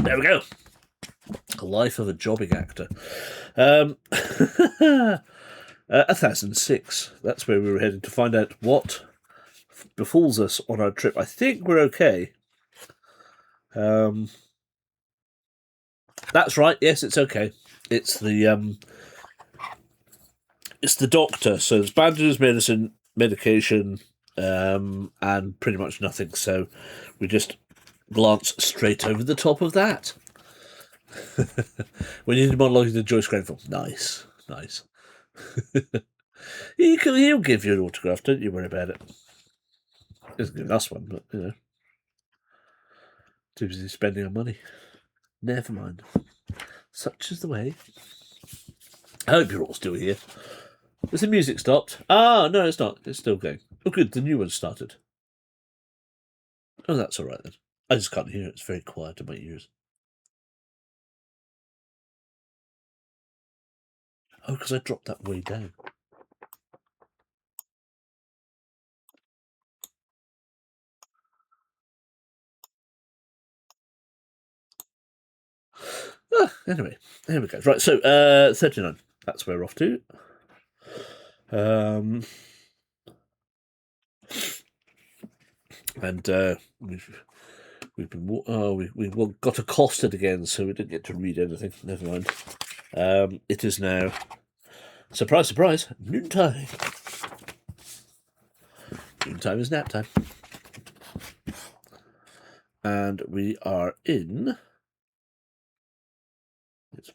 There we go. The life of a jobbing actor. 1006. That's where we were headed to find out what befalls us on our trip. I think we're okay. That's right. Yes, it's okay. It's the doctor. So there's bandages, medicine, medication, and pretty much nothing. So we just glance straight over the top of that. When you did monologuing to Joyce Grenfell. Nice. He'll give you an autograph, don't you worry about it. He doesn't give us one, but, too busy spending our money. Never mind. Such is the way. I hope you're all still here. Has the music stopped? Ah, no, it's not. It's still going. Oh, good, the new one started. Oh, that's all right then. I just can't hear it. It's very quiet in my ears. Oh, because I dropped that way down. Anyway, here we go. Right, so 39. That's where we're off to. And we've been we got accosted again, so we didn't get to read anything. Never mind. It is now, surprise, surprise, noontime. Noontime is nap time, and we are in. It's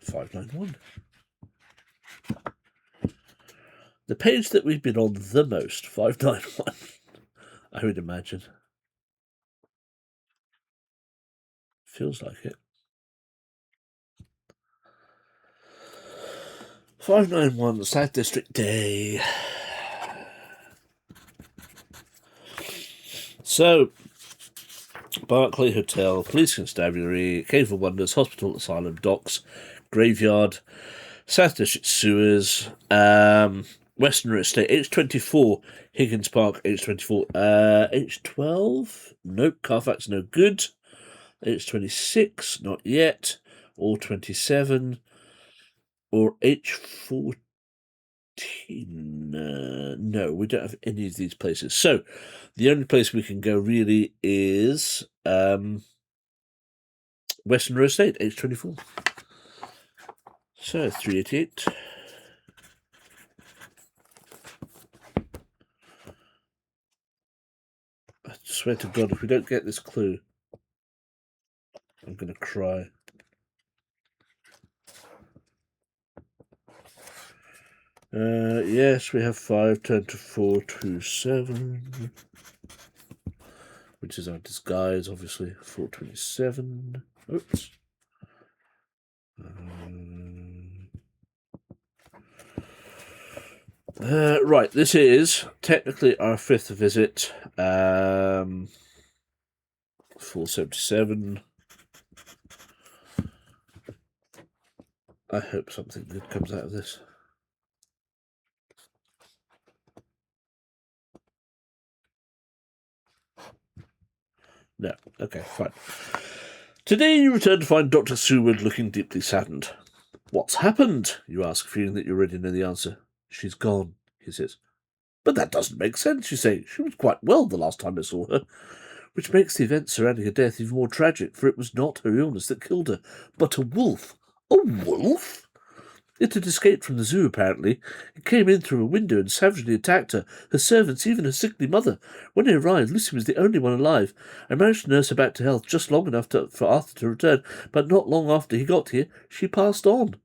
591. The page that we've been on the most, 591, I would imagine. Feels like it. 591, South District Day. So, Barclay Hotel, Police Constabulary, Cave of Wonders, Hospital, Asylum, Docks, Graveyard, South District Sewers, Western Estate, H24, Higgins Park, H24, H12, nope, Carfax, no good, H26, not yet, or 27, or H14, no, we don't have any of these places. So, the only place we can go really is Western Road Estate, H24. So, 388. I swear to God, if we don't get this clue, I'm going to cry. Yes, we have 5, turn to 4, 2, 7. Which is our disguise, obviously. 427. Oops. Right, this is technically our 5th visit. 477. I hope something good comes out of this. No. Okay, fine. Today you return to find Dr. Seward looking deeply saddened. What's happened? You ask, feeling that you already know the answer. She's gone, he says. But that doesn't make sense, you say. She was quite well the last time I saw her. Which makes the events surrounding her death even more tragic, for it was not her illness that killed her, but a wolf. A wolf? It had escaped from the zoo, apparently. It came in through a window and savagely attacked her, her servants, even her sickly mother. When he arrived, Lucy was the only one alive. I managed to nurse her back to health just long enough for Arthur to return, but not long after he got here, she passed on.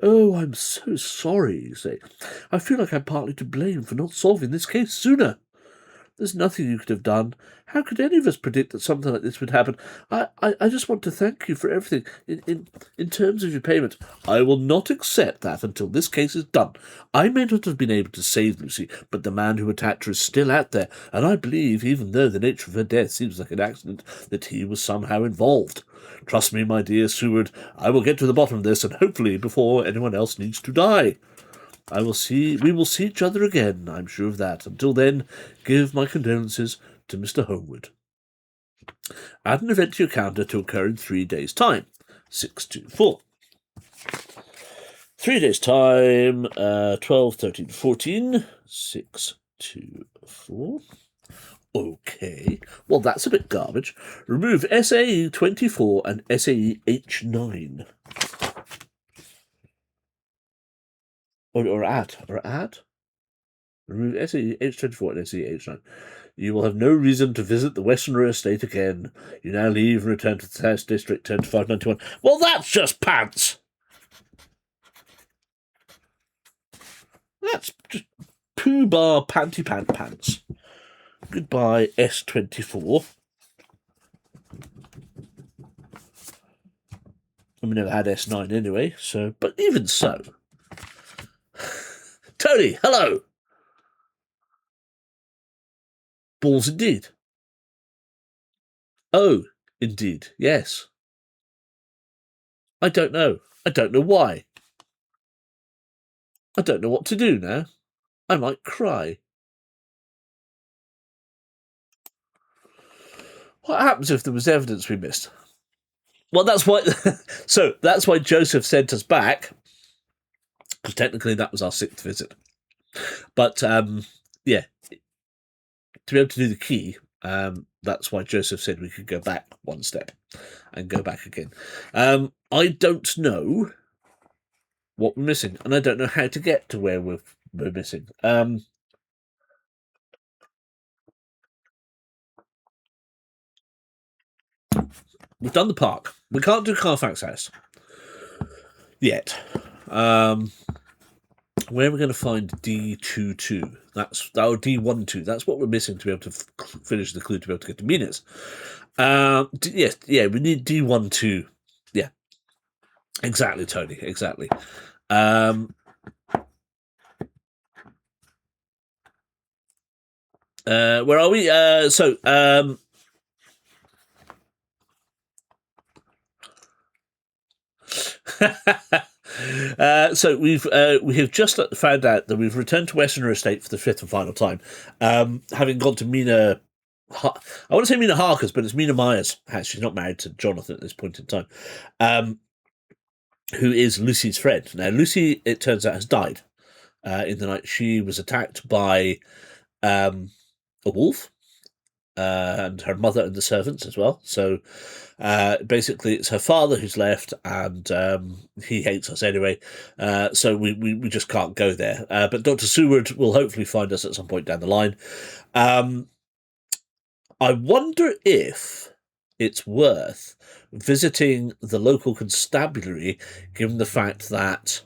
Oh, I'm so sorry, you say. I feel like I'm partly to blame for not solving this case sooner. There's nothing you could have done. How could any of us predict that something like this would happen? I just want to thank you for everything. In terms of your payment, I will not accept that until this case is done. I may not have been able to save Lucy, but the man who attacked her is still out there, and I believe, even though the nature of her death seems like an accident, that he was somehow involved. Trust me, my dear Seward, I will get to the bottom of this, and hopefully before anyone else needs to die. We will see each other again, I'm sure of that. Until then, give my condolences to Mr. Homewood. Add an event to your calendar to occur in 3 days' time. 624. 3 days' time, 12, 13, 14. 624. Okay. Well, that's a bit garbage. Remove SAE 24 and SAE H9. Or add. Remove SAE H24 and SAE H9. You will have no reason to visit the Westerner estate again. You now leave and return to the South District, turn to 591. Well, that's just pants! That's just poo-bar panty pants. Goodbye, S24. I mean, never had S9 anyway, so... But even so... Tony, hello! Balls indeed. Oh, indeed, yes. I don't know. I don't know why. I don't know what to do now. I might cry. What happens if there was evidence we missed? Well, that's why... So, that's why Joseph sent us back, because technically that was our 6th visit. But, yeah, to be able to do the key, that's why Joseph said we could go back one step and go back again. I don't know what we're missing, and I don't know how to get to where we're missing. We've done the park. We can't do Carfax House yet. Where are we going to find D22? That's D12. That's what we're missing to be able to finish the clue to be able to get to Minas. Yes, yeah, we need D12. Yeah, exactly, Tony. Exactly. Where are we? So we have just found out that we've returned to Westerner Estate for the 5th and final time, having gone to Mina. I want to say Mina Harker's, but it's Mina Myers' house. She's not married to Jonathan at this point in time, who is Lucy's friend. Now, Lucy, it turns out, has died in the night. She was attacked by a wolf. And her mother and the servants as well. So basically, it's her father who's left, and he hates us anyway. So we just can't go there. But Dr. Seward will hopefully find us at some point down the line. I wonder if it's worth visiting the local constabulary, given the fact that,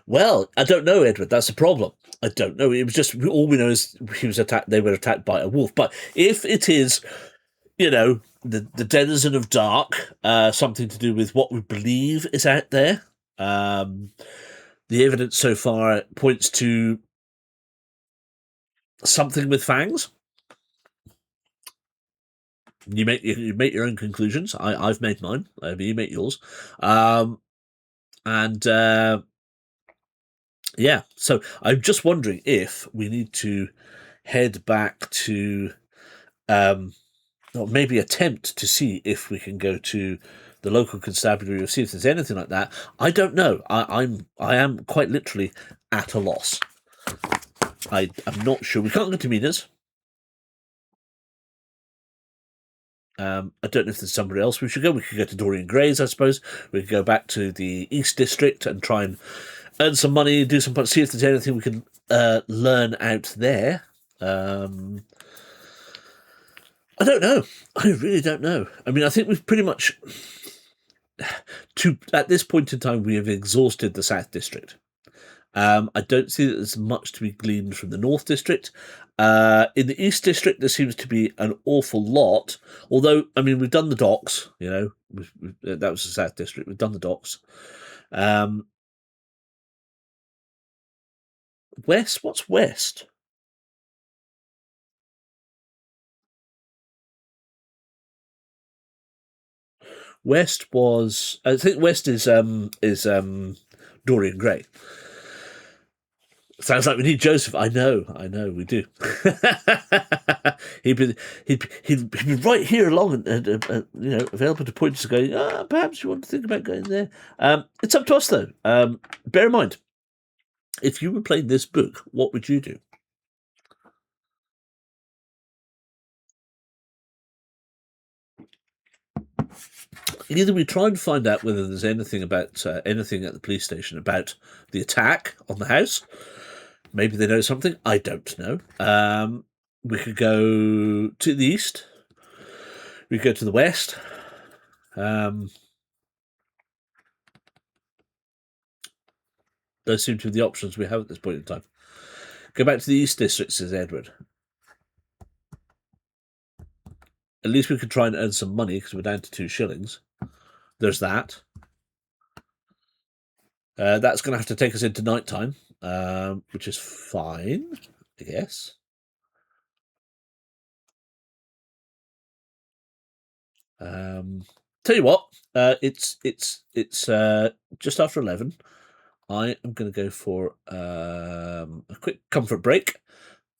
well, I don't know, Edward, that's a problem. I don't know. It was just, all we know is he was attacked. They were attacked by a wolf. But if it is, the denizen of dark, something to do with what we believe is out there, the evidence so far points to something with fangs. You make your own conclusions. I've made mine. You make yours, yeah, so I'm just wondering if we need to head back to, or maybe attempt to see if we can go to the local constabulary or see if there's anything like that. I don't know. I am quite literally at a loss. I'm not sure. We can't go to Minas. I don't know if there's somewhere else we should go. We could go to Dorian Gray's, I suppose. We could go back to the East District and try and earn some money, do some, see if there's anything we can learn out there. I don't know. I really don't know. I mean, I think we've pretty much, at this point in time, we have exhausted the South District. I don't see that there's much to be gleaned from the North District. In the East District, there seems to be an awful lot. Although, I mean, we've done the docks. You know, that was the South District. We've done the docks. West. What's West? West was. I think West is Dorian Gray. Sounds like we need Joseph. I know, we do. he'd be right here along and available to point us going, perhaps you want to think about going there. It's up to us though. Bear in mind, if you were playing this book, what would you do? Either we try and find out whether there's anything about anything at the police station about the attack on the house. Maybe they know something. I don't know. We could go to the east. We could go to the west. Those seem to be the options we have at this point in time. Go back to the East District, says Edward. At least we could try and earn some money because we're down to 2 shillings. There's that. That's going to have to take us into night time, which is fine, I guess. Tell you what, it's just after 11. I am going to go for a quick comfort break.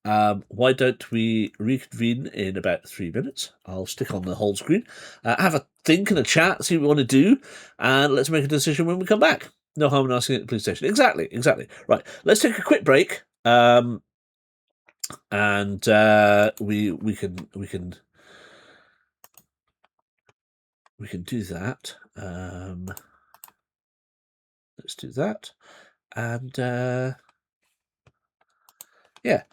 Why don't we reconvene in about 3 minutes? I'll stick on the whole screen, have a think and a chat, see what we want to do, and let's make a decision when we come back. No harm in asking at the police station. Exactly. Right, let's take a quick break, and we can do that. Let's do that, and yeah.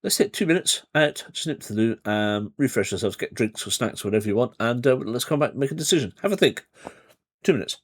Let's hit 2 minutes out, just nip to the loo, refresh ourselves, get drinks or snacks, whatever you want, and let's come back and make a decision. Have a think. 2 minutes.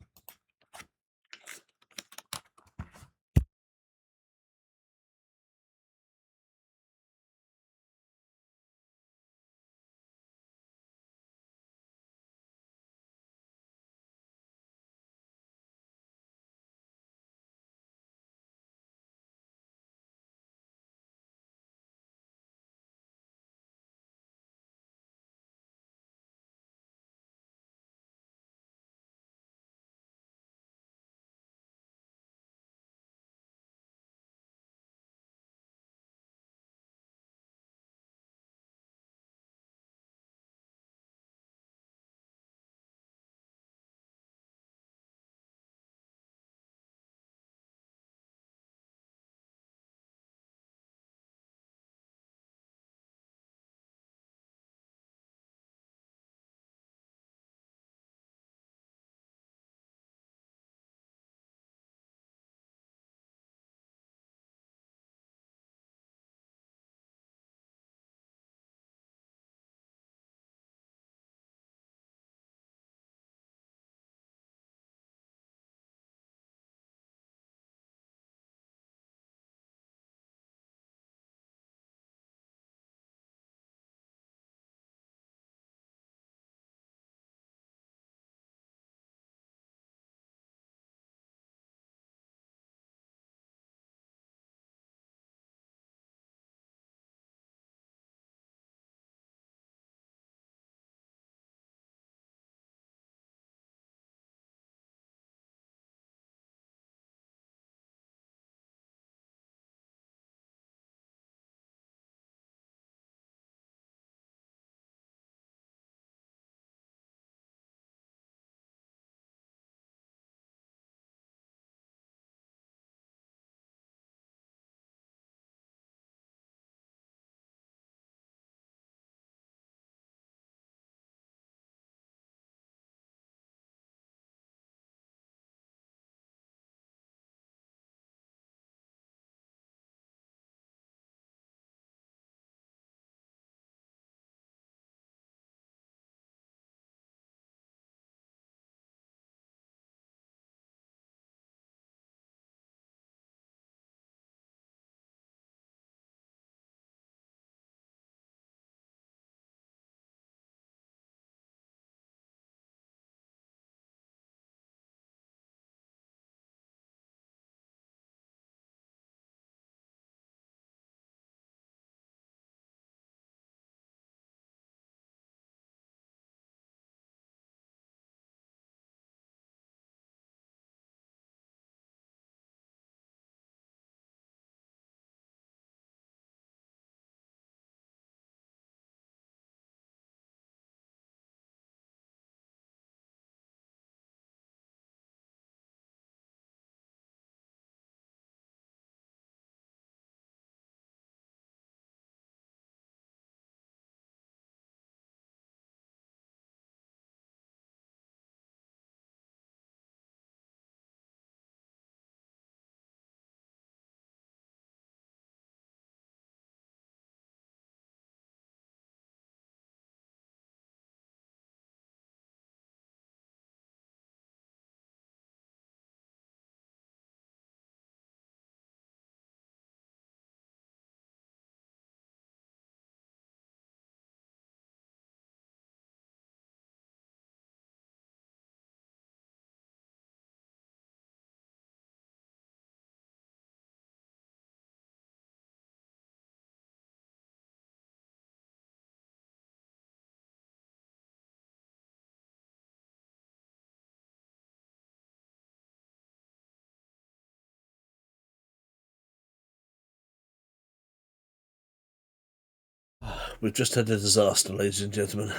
We've just had a disaster, ladies and gentlemen.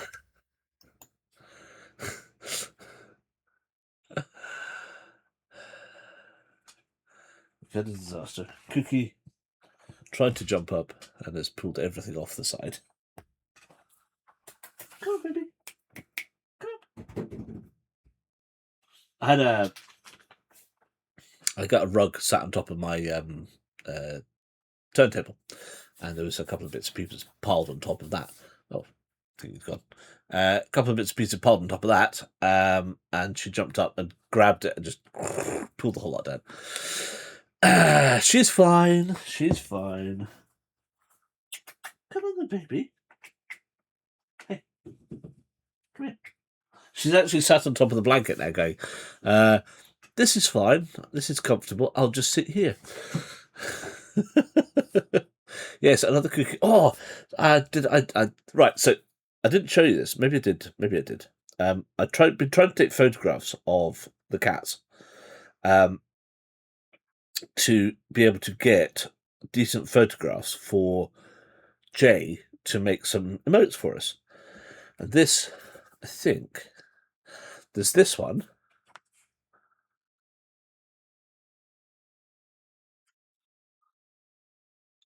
We've had a disaster. Cookie tried to jump up and has pulled everything off the side. Come on, baby. Come on. I got a rug sat on top of my turntable, and there was a couple of bits of pieces piled on top of that. Oh, I think he's gone. A couple of bits of pieces piled on top of that, and she jumped up and grabbed it and just pulled the whole lot down. She's fine. She's fine. Come on, then, baby. Hey, come here. She's actually sat on top of the blanket now, going, "This is fine. This is comfortable. I'll just sit here." Yes, another cookie. Oh, I right. So I didn't show you this. Maybe I did. Maybe I did. Been trying to take photographs of the cats, to be able to get decent photographs for Jay to make some emotes for us. And this, I think, there's this one.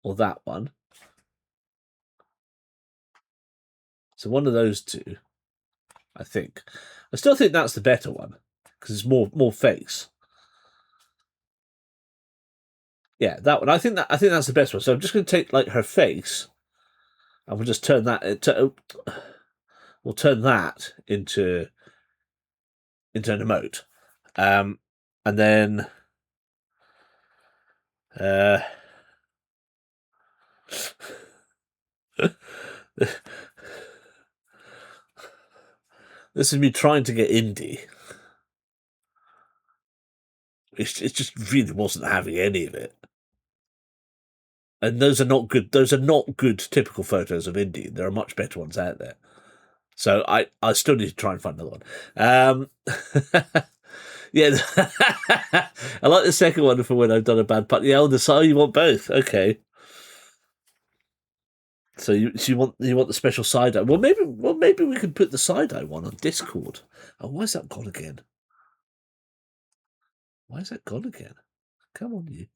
Or that one. So one of those two, I think. I still think that's the better one because it's more face. Yeah, that one. I think that's the best one. So I'm just going to take like her face, and we'll just turn that. We'll turn that into an emote, and then. This is me trying to get indie. It just really wasn't having any of it. And those are not good. Those are not good typical photos of indie. There are much better ones out there. So I still need to try and find another one. Yeah, I like the second one for when I've done a bad part. Yeah, on the side you want both. Okay. So you want the special side eye? Well, maybe we can put the side eye one on Discord. Oh, why is that gone again? Why is that gone again? Come on, you.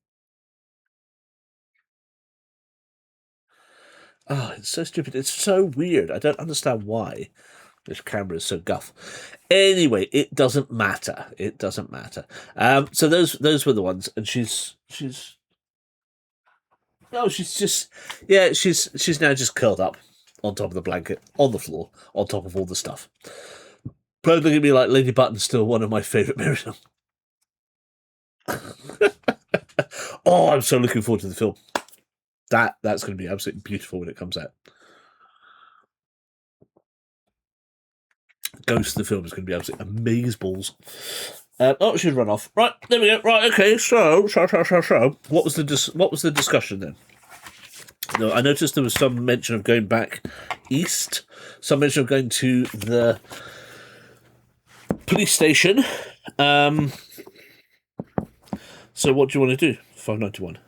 Oh, it's so stupid. It's so weird. I don't understand why this camera is so guff. Anyway, it doesn't matter. It doesn't matter. So those were the ones, and she's she's now just curled up on top of the blanket on the floor on top of all the stuff. Don't look at me like Lady Button's still one of my favourite mirrors. Oh, I'm so looking forward to the film. That's going to be absolutely beautiful when it comes out. Ghost of the film is going to be absolutely amazeballs. Oh, she's run off. Right, there we go. Right, okay. So, what was the discussion then? No, I noticed there was some mention of going back east, some mention of going to the police station. So, what do you want to do? 591.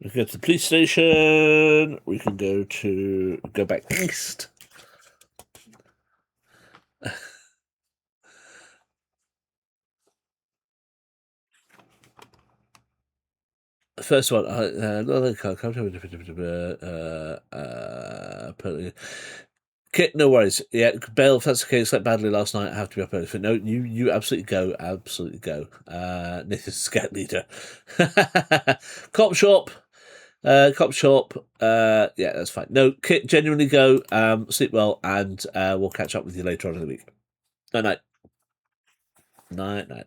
We can go to the police station. We can go back east. First one, Kit, no worries. Yeah, Bale, if that's the case, slept badly last night. I have to be up early. No, you absolutely go. Absolutely go. This is scout leader. Cop shop. Cop shop. Yeah, that's fine. No, Kit, genuinely go. Sleep well, and we'll catch up with you later on in the week. Night, night. Night, night.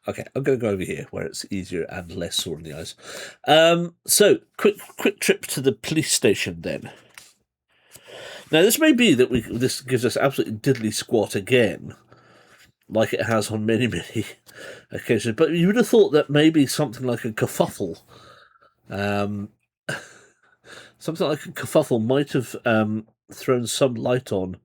Okay, I'm going to go over here where it's easier and less sore in the eyes. So, quick trip to the police station then. Now, this may be that this gives us absolutely diddly squat again, like it has on many occasions. But you would have thought that maybe something like a kerfuffle, might have thrown some light on.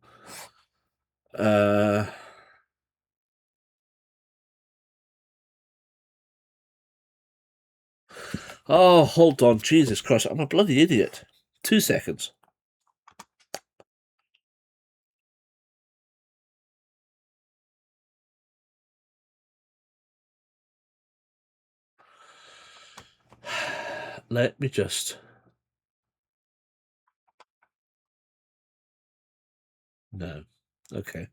Oh, hold on. Jesus Christ. I'm a bloody idiot. 2 seconds. Let me just... No. Okay.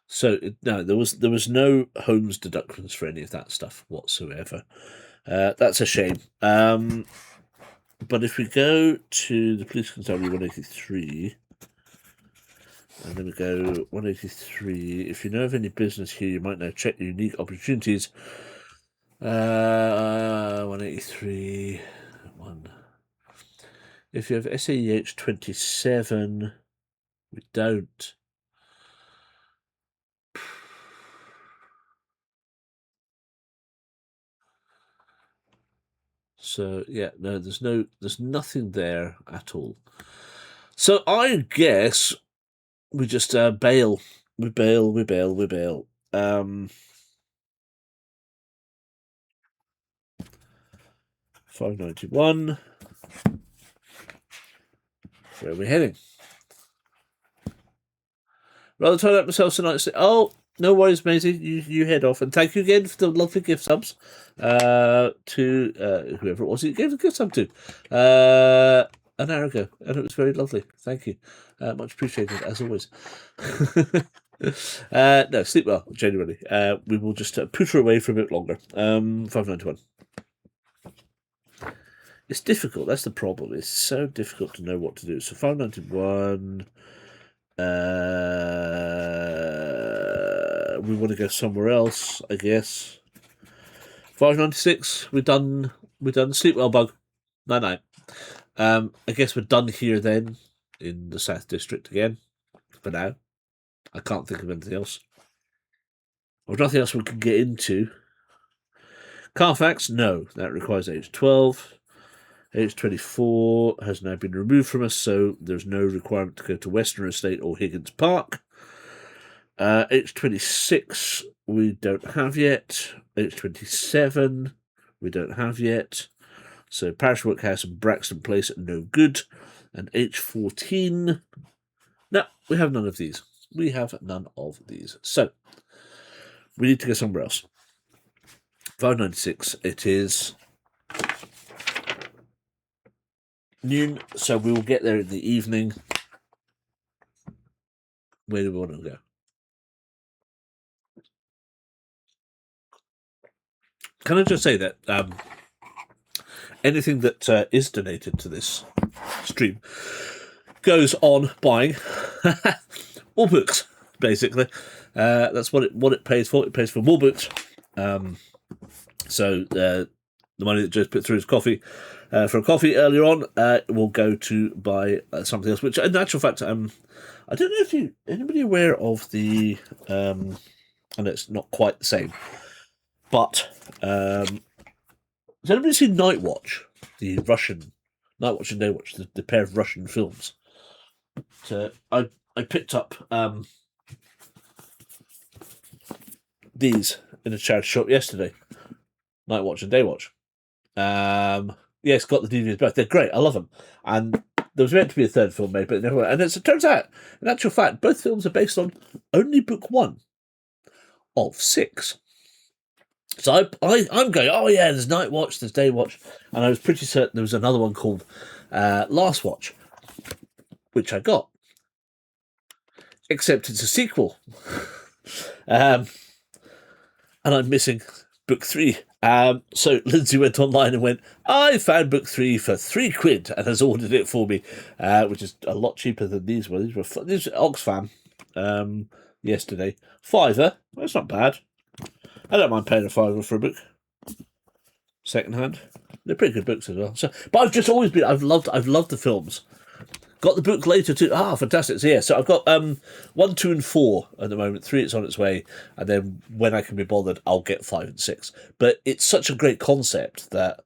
So no, there was no Holmes deductions for any of that stuff whatsoever. That's a shame. But if we go to the Police Constabulary 183, and then we go 183. If you know of any business here, you might now check the unique opportunities. 183. 1. If you have SAEH 27, we don't. So yeah, no, there's nothing there at all. So I guess we just bail. We bail. 591. Where are we heading? Rather turn up myself tonight. Oh, no worries, Maisie. You head off, and thank you again for the lovely gift subs. To whoever it was you gave the gift sub to, an hour ago, and it was very lovely. Thank you, much appreciated as always. No, sleep well. Genuinely, we will just put her away for a bit longer. 591. It's difficult. That's the problem. It's so difficult to know what to do. So 591. We want to go somewhere else, I guess. 596. We're done. Sleep well, bug. Night. I guess we're done here then, in the South District again. For now, I can't think of anything else. There's nothing else we can get into. Carfax, no, that requires age 12. Age 24 has now been removed from us, so there's no requirement to go to Western Estate or Higgins Park. Age 26 we don't have yet. Age 27 we don't have yet. So Parish Workhouse and Braxton Place are no good. And H 14, no, we have none of these. So we need to go somewhere else. 596, it is noon, so we will get there in the evening. Where do we want to go? Can I just say that anything that is donated to this stream goes on buying more books, basically. That's what it pays for. It pays for more books. So the money that Joe's put through his coffee for a coffee earlier on will go to buy something else. Which, in actual fact, I don't know if anybody aware of the, and it's not quite the same, but has anybody seen Night Watch, the Russian Night Watch and Day Watch, the pair of Russian films? So I picked up these in a charity shop yesterday. Night Watch and Day Watch. It's got the DVDs both. They're great. I love them. And there was meant to be a third film made, but it never went. And it turns out, in actual fact, both films are based on only book 1 of 6. So I'm going, oh yeah, there's Night Watch, there's Day Watch, and I was pretty certain there was another one called Last Watch, which I got. Except it's a sequel. And I'm missing book 3. So Lindsay went online and went, I found book 3 for £3 and has ordered it for me, which is a lot cheaper than these were. These were Oxfam yesterday. £5. That's not bad. I don't mind paying £5 for a book. Second hand. They're pretty good books as well. So, but I've just always been, I've loved the films. Got the book later too. Fantastic. So yeah, so I've got 1, 2, and 4 at the moment. 3, it's on its way, and then when I can be bothered, I'll get 5 and 6. But it's such a great concept that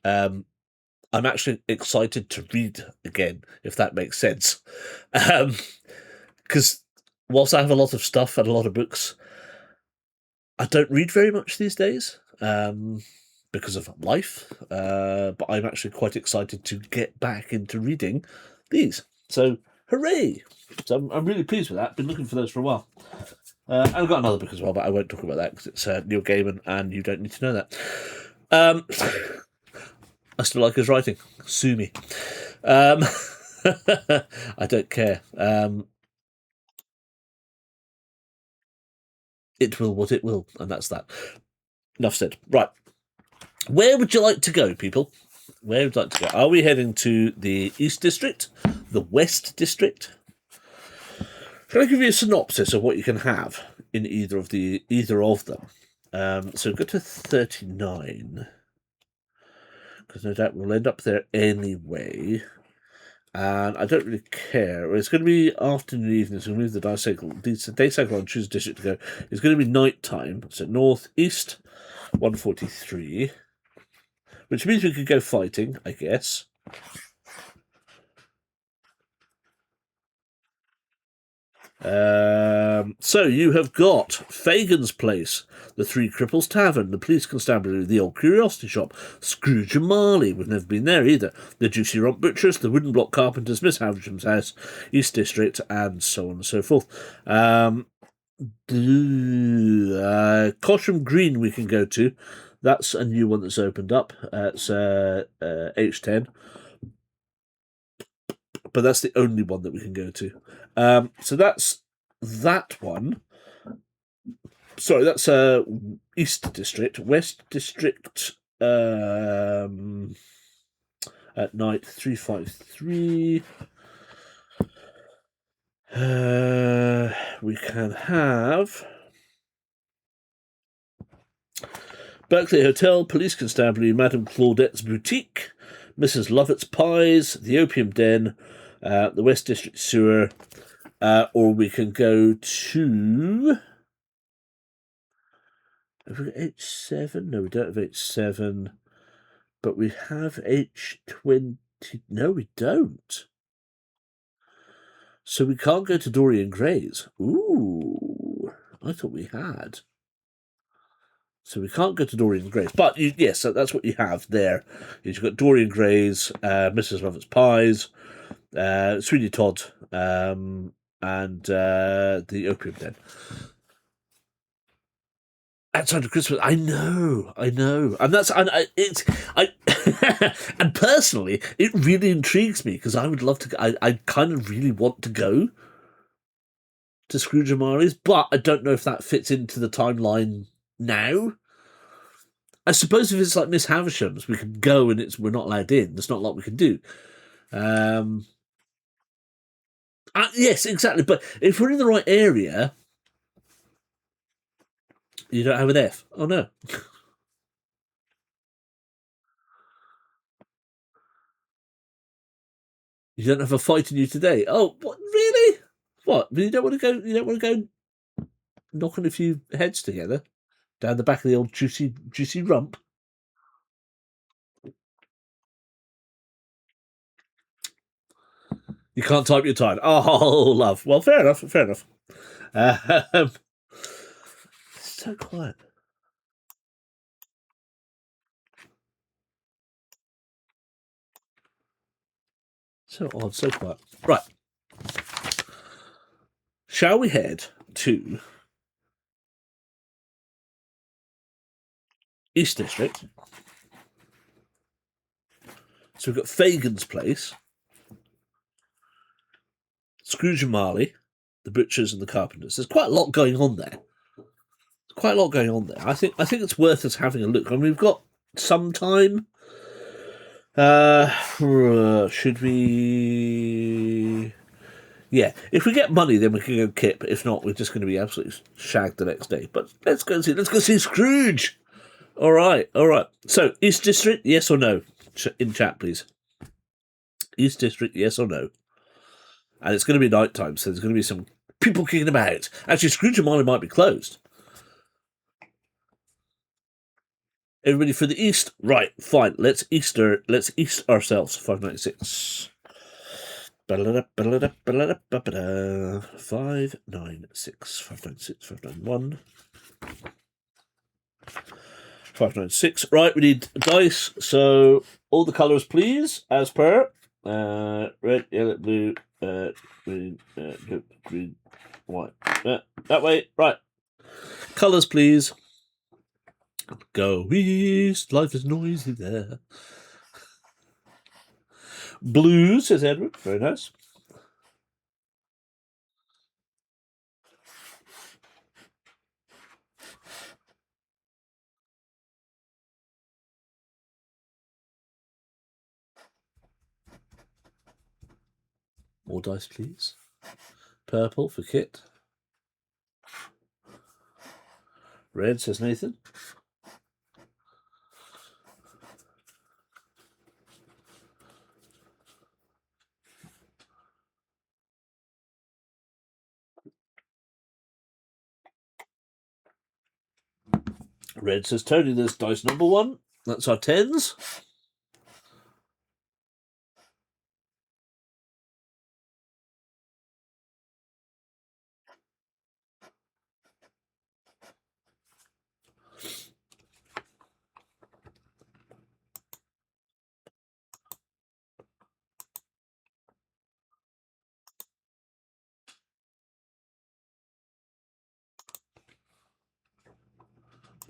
I'm actually excited to read again, if that makes sense. Because whilst I have a lot of stuff and a lot of books, I don't read very much these days because of life, but I'm actually quite excited to get back into reading these. So, hooray! So I'm really pleased with that. Been looking for those for a while. And I've got another book as well, but I won't talk about that because it's Neil Gaiman, and you don't need to know that. I still like his writing. Sue me. I don't care. It will what it will, and that's that. Enough said. Right. Where would you like to go, people? Where would you like to go? Are we heading to the East District, the West District? Shall I give you a synopsis of what you can have in either of them? So go to 39, because no doubt we'll end up there anyway. And I don't really care. It's going to be afternoon, evening, so we'll move the day cycle on, choose a district to go. It's going to be night time. So north, east, 143. Which means we could go fighting, I guess. So you have got Fagin's Place, the Three Cripples Tavern, the Police Constabulary, the Old Curiosity Shop, Scrooge and Marley, we've never been there either, the Juicy Rump Butchers, the Wooden Block Carpenters, Miss Havisham's House, East District, and so on and so forth. Cosham Green we can go to. That's a new one that's opened up. It's H10. But that's the only one that we can go to. So that's that one. Sorry, that's East District. West District at night, 353. We can have Berkeley Hotel, Police Constabulary, Madame Claudette's Boutique, Mrs. Lovett's Pies, the Opium Den, the West District Sewer, or we can go to... Have we got H7? No, we don't have H7, but we have H20. No, we don't. So we can't go to Dorian Gray's. Ooh, I thought we had. So we can't go to Dorian Gray's. But yes, so that's what you have there. You've got Dorian Gray's, Mrs. Lovett's Pies, Sweeney Todd, and the Opium Den. Outside of Christmas, I know, and and personally, it really intrigues me because I would love to. I kind of really want to go to Scrooge and Marley's, but I don't know if that fits into the timeline now. I suppose if it's like Miss Havisham's, we can go and we're not allowed in. There's not a lot we can do. Yes, exactly. But if we're in the right area, you don't have an F. Oh no. You don't have a fight in you today. Oh, what? Really? What? You don't want to go? You don't want to go knocking a few heads together down the back of the old juicy rump? You can't type your time. Oh, love. Well, fair enough. Fair enough. It's so quiet. So odd. So quiet. Right. Shall we head to East District? So we've got Fagin's Place, Scrooge and Marley, the Butchers and the Carpenters. There's quite a lot going on there. I think it's worth us having a look. I mean, we've got some time. Should we? Yeah, if we get money, then we can go kip. If not, we're just going to be absolutely shagged the next day. But let's go see Scrooge. All right. So East District, yes or no? In chat, please. East District, yes or no? And it's going to be night time, so there's going to be some people kicking about. Actually, Scrooge and Marley might be closed. Everybody for the East? Right, fine. Let's East ourselves. 596. 596. 591. 596. Right, we need dice. So all the colours, please, as per. Red, yellow, blue, green, green, white. That way. Right. Colours, please. Go east. Life is noisy there. Blue, says Edward. Very nice. More dice, please. Purple for Kit. Red, says Nathan. Red says Tony, there's dice number 1. That's our 10s.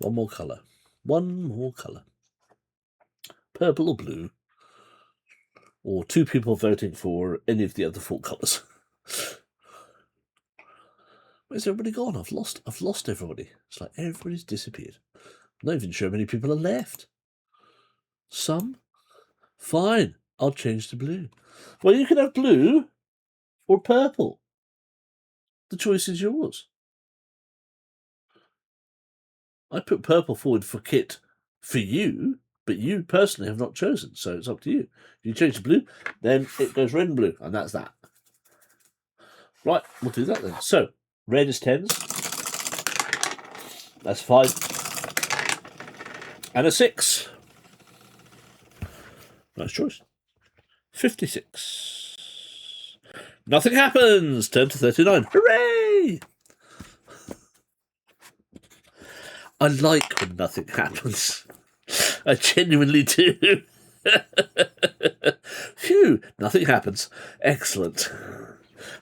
One more colour. One more colour. Purple or blue. Or 2 people voting for any of the other 4 colours. Where's everybody gone? I've lost everybody. It's like everybody's disappeared. I'm not even sure how many people are left. Some? Fine. I'll change to blue. Well, you can have blue or purple. The choice is yours. I put purple forward for Kit for you, but you personally have not chosen, so it's up to you. If you change to blue, then it goes red and blue, and that's that. Right, we'll do that then. So, red is 10s. That's 5. And a 6. Nice choice. 56. Nothing happens. Turn to 39. Hooray! I like when nothing happens. I genuinely do. Phew, nothing happens. Excellent.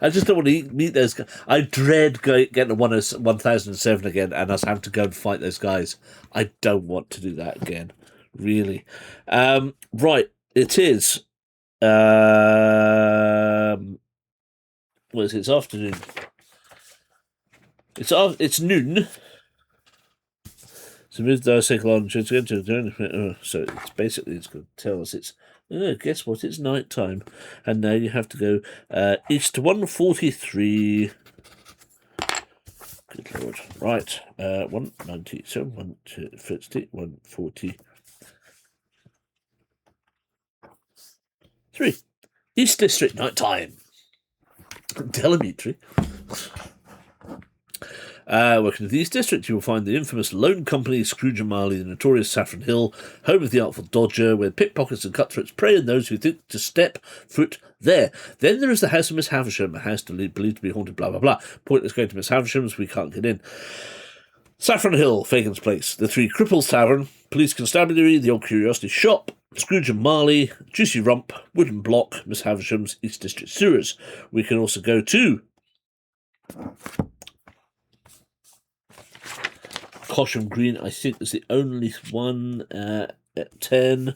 I just don't want to meet those guys. I dread getting to 1007 again and us having to go and fight those guys. I don't want to do that again. Really. Right, it is. What is it? It's afternoon. It's noon. So move the cycle on. So it's basically it's going to tell us it's. Guess what? It's night time, and now you have to go east to 143. Good lord! Right, 190. So 150, 143. East District night time. Telemetry. Working in the East District, you will find the infamous Lone Company, Scrooge and Marley, the notorious Saffron Hill, home of the Artful Dodger, where pickpockets and cutthroats prey on those who think to step foot there. Then there is the house of Miss Havisham, a house believed to be haunted, blah, blah, blah. Pointless going to Miss Havisham's, we can't get in. Saffron Hill, Fagin's Place, the Three Cripples Tavern, Police Constabulary, the Old Curiosity Shop, Scrooge and Marley, Juicy Rump, Wooden Block, Miss Havisham's, East District Sewers. We can also go to Cosham Green, I think, is the only one at 10.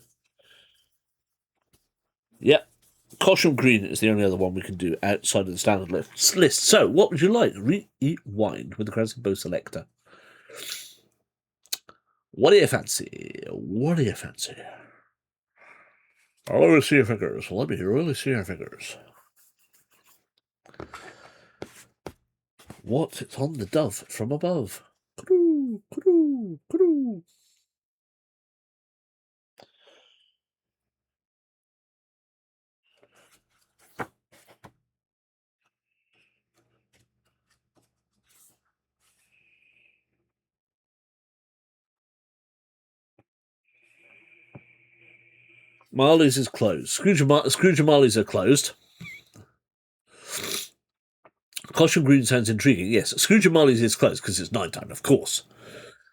Yep. Cosham Green is the only other one we can do outside of the standard list. So, what would you like? Rewind with the Cranston Bow Selector. What do you fancy? What do you fancy? Let me see your fingers. Let me really see your fingers. What? It's on the dove from above. Coo-doo, coo-doo, coo-doo. Marley's is closed. Scrooge and Marley's are closed. Cosham Green sounds intriguing. Yes, Scrooge and Marley's is closed because it's nighttime, of course.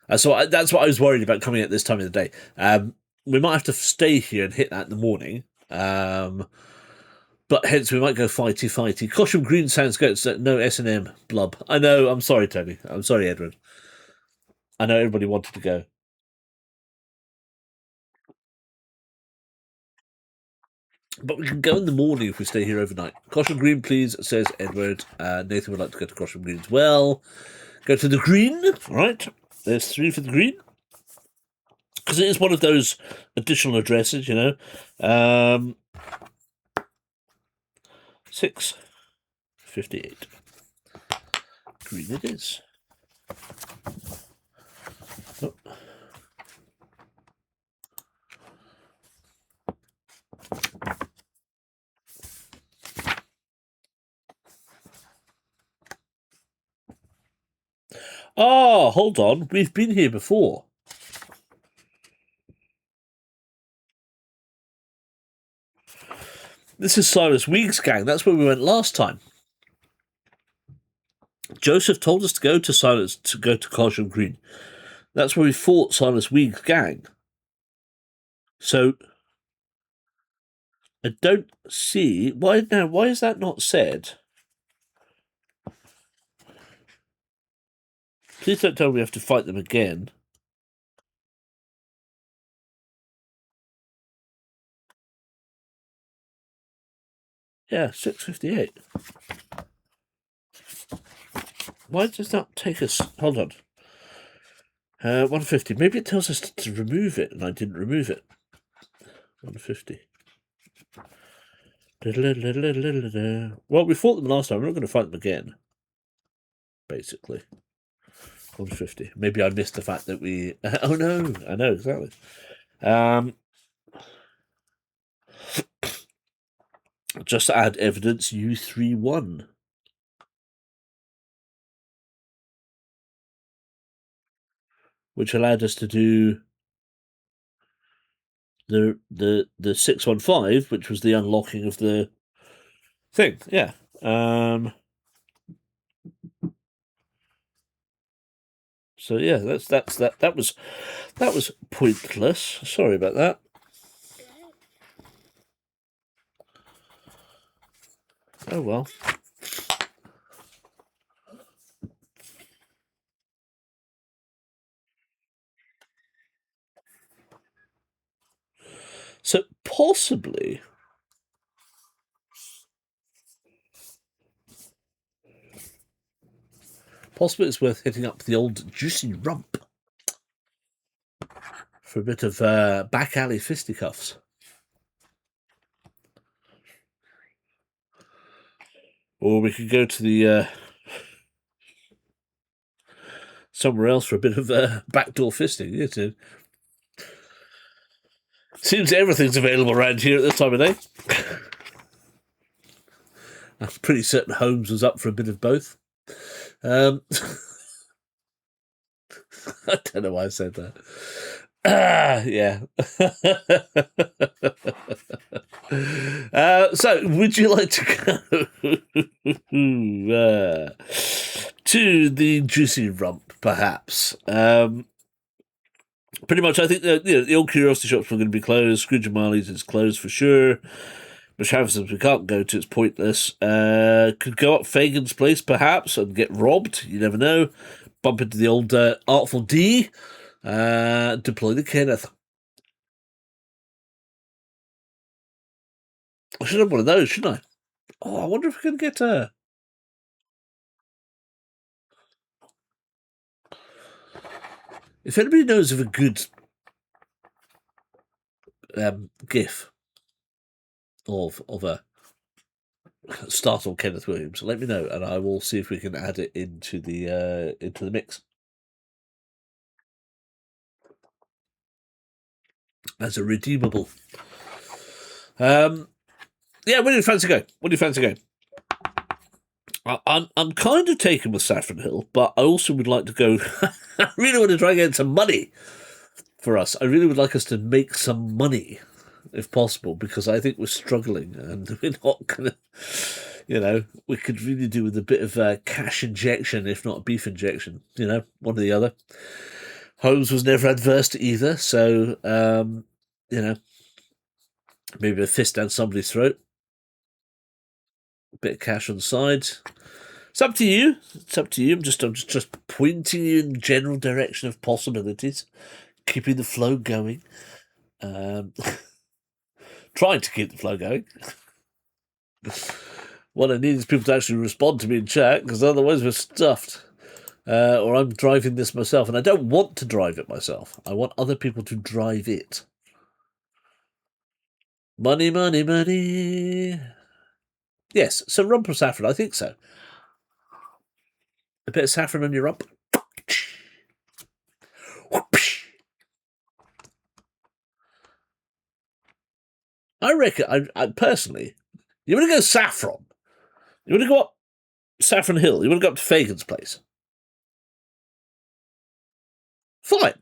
That's what I was worried about coming at this time of the day. We might have to stay here and hit that in the morning. But hence we might go fighty. Cosham Green sounds good. So no S&M blub. I know. I'm sorry, Tony. I'm sorry, Edward. I know everybody wanted to go. But we can go in the morning if we stay here overnight. Cosham Green, please, says Edward. Nathan would like to go to Cosham Green as well. Go to the Green. All right. There's 3 for the Green. Because it is one of those additional addresses, 6:58. Green it is. Oh, hold on. We've been here before. This is Silas Weig's gang. That's where we went last time. Joseph told us to go to Cosham Green. That's where we fought Silas Weig's gang. So I don't see why is that not said? Please don't tell me we have to fight them again. Yeah, 6:58. Why does that take us? Hold on. 150. Maybe it tells us to remove it, and I didn't remove it. 150. Well, we fought them last time. We're not going to fight them again. Basically. 150. Maybe I missed the fact that we... Oh, no. I know, exactly. Just to add evidence, U31. Which allowed us to do the 615, which was the unlocking of the thing. Yeah. So yeah, that was pointless. Sorry about that. Oh well. So possibly it's worth hitting up the old juicy rump for a bit of back alley fisticuffs. Or we could go to the somewhere else for a bit of backdoor fisting. It seems everything's available around here at this time of day. I'm pretty certain Holmes was up for a bit of both. I don't know why I said that. Yeah. So, would you like to go to the juicy rump, perhaps? Pretty much, I think the old curiosity shops were going to be closed. Scrooge and Marley's is closed for sure. Mishavison's we can't go to, it's pointless. Could go up Fagin's place, perhaps, and get robbed. You never know. Bump into the old Artful D. Deploy the Kenneth. I should have one of those, shouldn't I? Oh, I wonder if we can get a... If anybody knows of a good GIF of a startled Kenneth Williams, let me know, and I will see if we can add it into the mix as a redeemable. Yeah, where do you fancy going? I'm kind of taken with Saffron Hill, but I also would like to go. I really want to try and get some money for us. I really would like us to make some money, if possible, because I think we're struggling and we're not going to, we could really do with a bit of cash injection, if not a beef injection, one or the other. Holmes was never adverse to either, so maybe a fist down somebody's throat, a bit of cash on the side. It's up to you. It's up to you. I'm just pointing you in the general direction of possibilities, keeping the flow going. Trying to keep the flow going. What I need is people to actually respond to me in chat, because otherwise we're stuffed. Or I'm driving this myself, and I don't want to drive it myself. I want other people to drive it. Money, money, money. Yes, so rump or saffron? I think so. A bit of saffron on your rump. I reckon, I personally, you want to go saffron? You want to go up Saffron Hill? You want to go up to Fagin's place? Fine.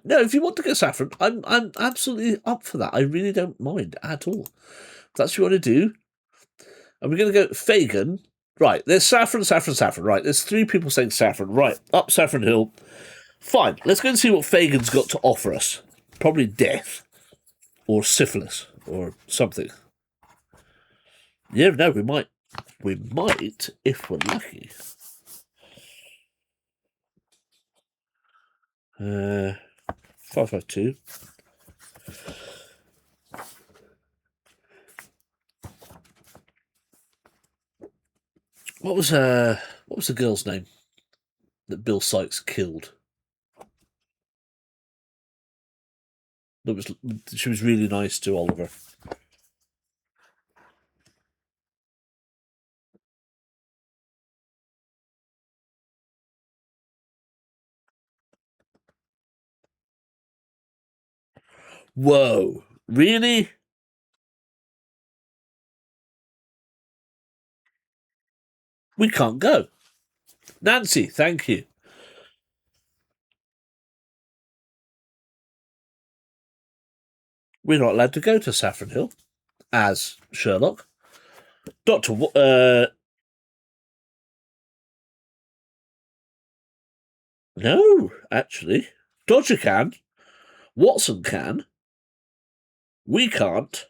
No, if you want to go saffron, I'm absolutely up for that. I really don't mind at all. If that's what you want to do. And we're going to go Fagin. Right, there's saffron. Right, there's 3 people saying saffron. Right, up Saffron Hill. Fine, let's go and see what Fagin's got to offer us. Probably death. Or syphilis. Or something. Yeah, no, we might. We might, if we're lucky. 552. What was the girl's name that Bill Sykes killed? She was really nice to Oliver. Whoa, really? We can't go. Nancy, thank you. We're not allowed to go to Saffron Hill as Sherlock. No, actually. Dodger can. Watson can. We can't.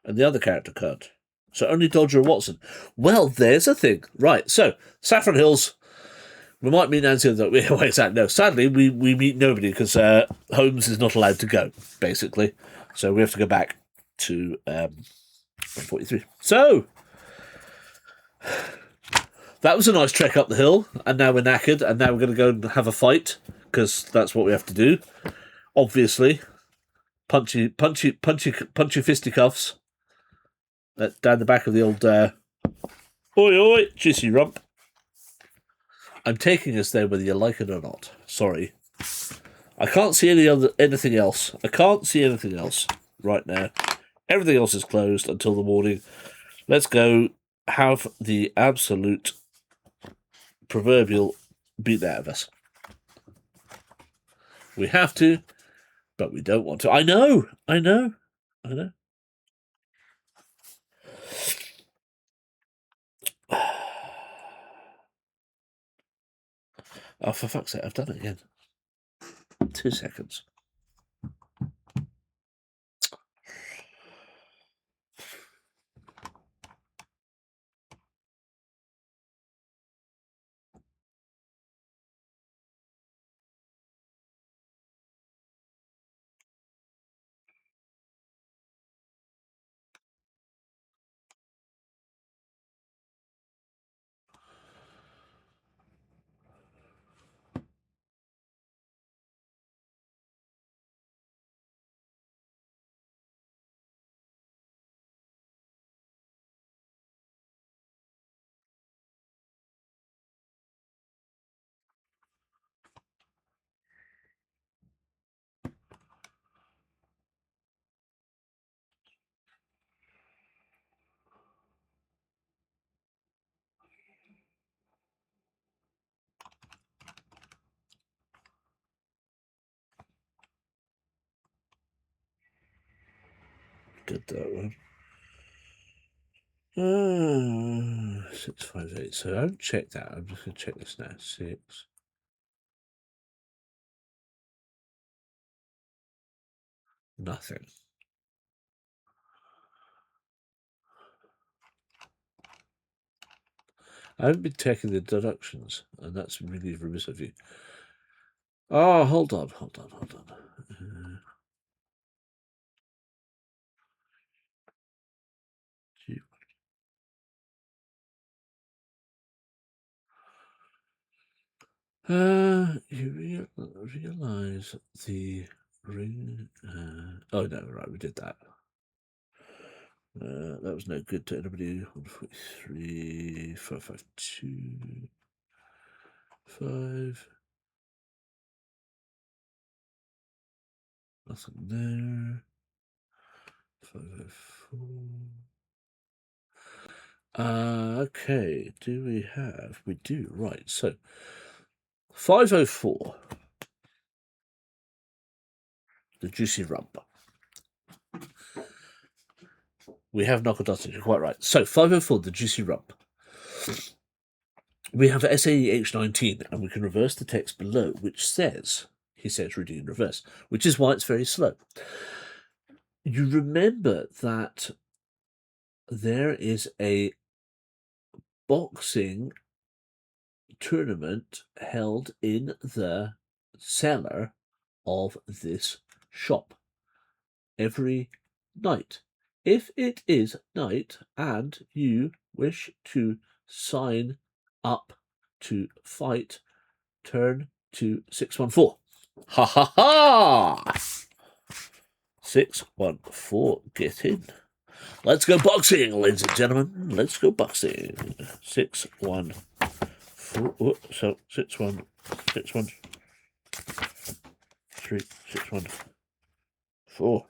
And the other character can't. So only Dodger and Watson. Well, there's a thing. Right, so Saffron Hills. We might meet Nancy. Wait, no. Sadly, we meet nobody because Holmes is not allowed to go, basically. So we have to go back to 43. So that was a nice trek up the hill, and now we're knackered, and now we're going to go and have a fight because that's what we have to do. Obviously, punchy fisticuffs down the back of the old oi juicy rump. I'm taking us there whether you like it or not. Sorry, I can't see anything else. I can't see anything else right now. Everything else is closed until the morning. Let's go have the absolute proverbial beat out of us. We have to, but we don't want to. I know. Oh, for fuck's sake, I've done it again. 2 seconds. Did that one. 658. So I haven't checked that. I'm just going to check this now. 6. Nothing. I haven't been taking the deductions, and that's really remiss of you. Oh, hold on. You realize the ring. Oh no, right, we did that. That was no good to anybody. 143, 552, 5. Nothing there. 504. Okay, do we have? We do, right. So 504. The juicy rump. We have knuckle dusting, you're quite right. So 504, the juicy rump. We have SAEH19, and we can reverse the text below, which says, he says reading in reverse, which is why it's very slow. You remember that there is a boxing tournament held in the cellar of this shop every night. If it is night and you wish to sign up to fight, turn to 614. Ha ha ha! 614, get in. Let's go boxing, ladies and gentlemen. Let's go boxing. 614. So 6-1, 6-1, 3, 6-1, 4.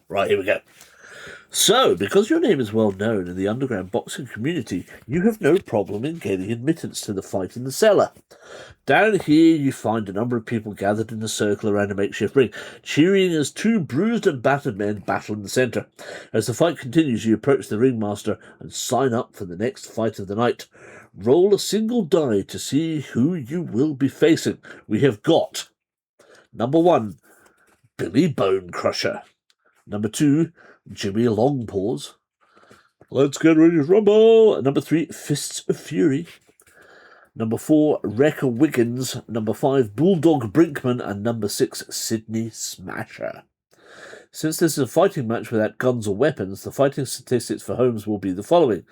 Right, here we go. So, because your name is well known in the underground boxing community, you have no problem in gaining admittance to the fight in the cellar. Down here, you find a number of people gathered in a circle around a makeshift ring, cheering as two bruised and battered men battle in the centre. As the fight continues, you approach the ringmaster and sign up for the next fight of the night. Roll a single die to see who you will be facing. We have got number 1, Billy Bone Crusher. Number 2, Jimmy Longpaws. Let's get ready to rumble. Number 3, Fists of Fury. Number 4, Wrecker Wiggins. Number 5, Bulldog Brinkman. And number 6, Sydney Smasher. Since this is a fighting match without guns or weapons, the fighting statistics for Holmes will be the following.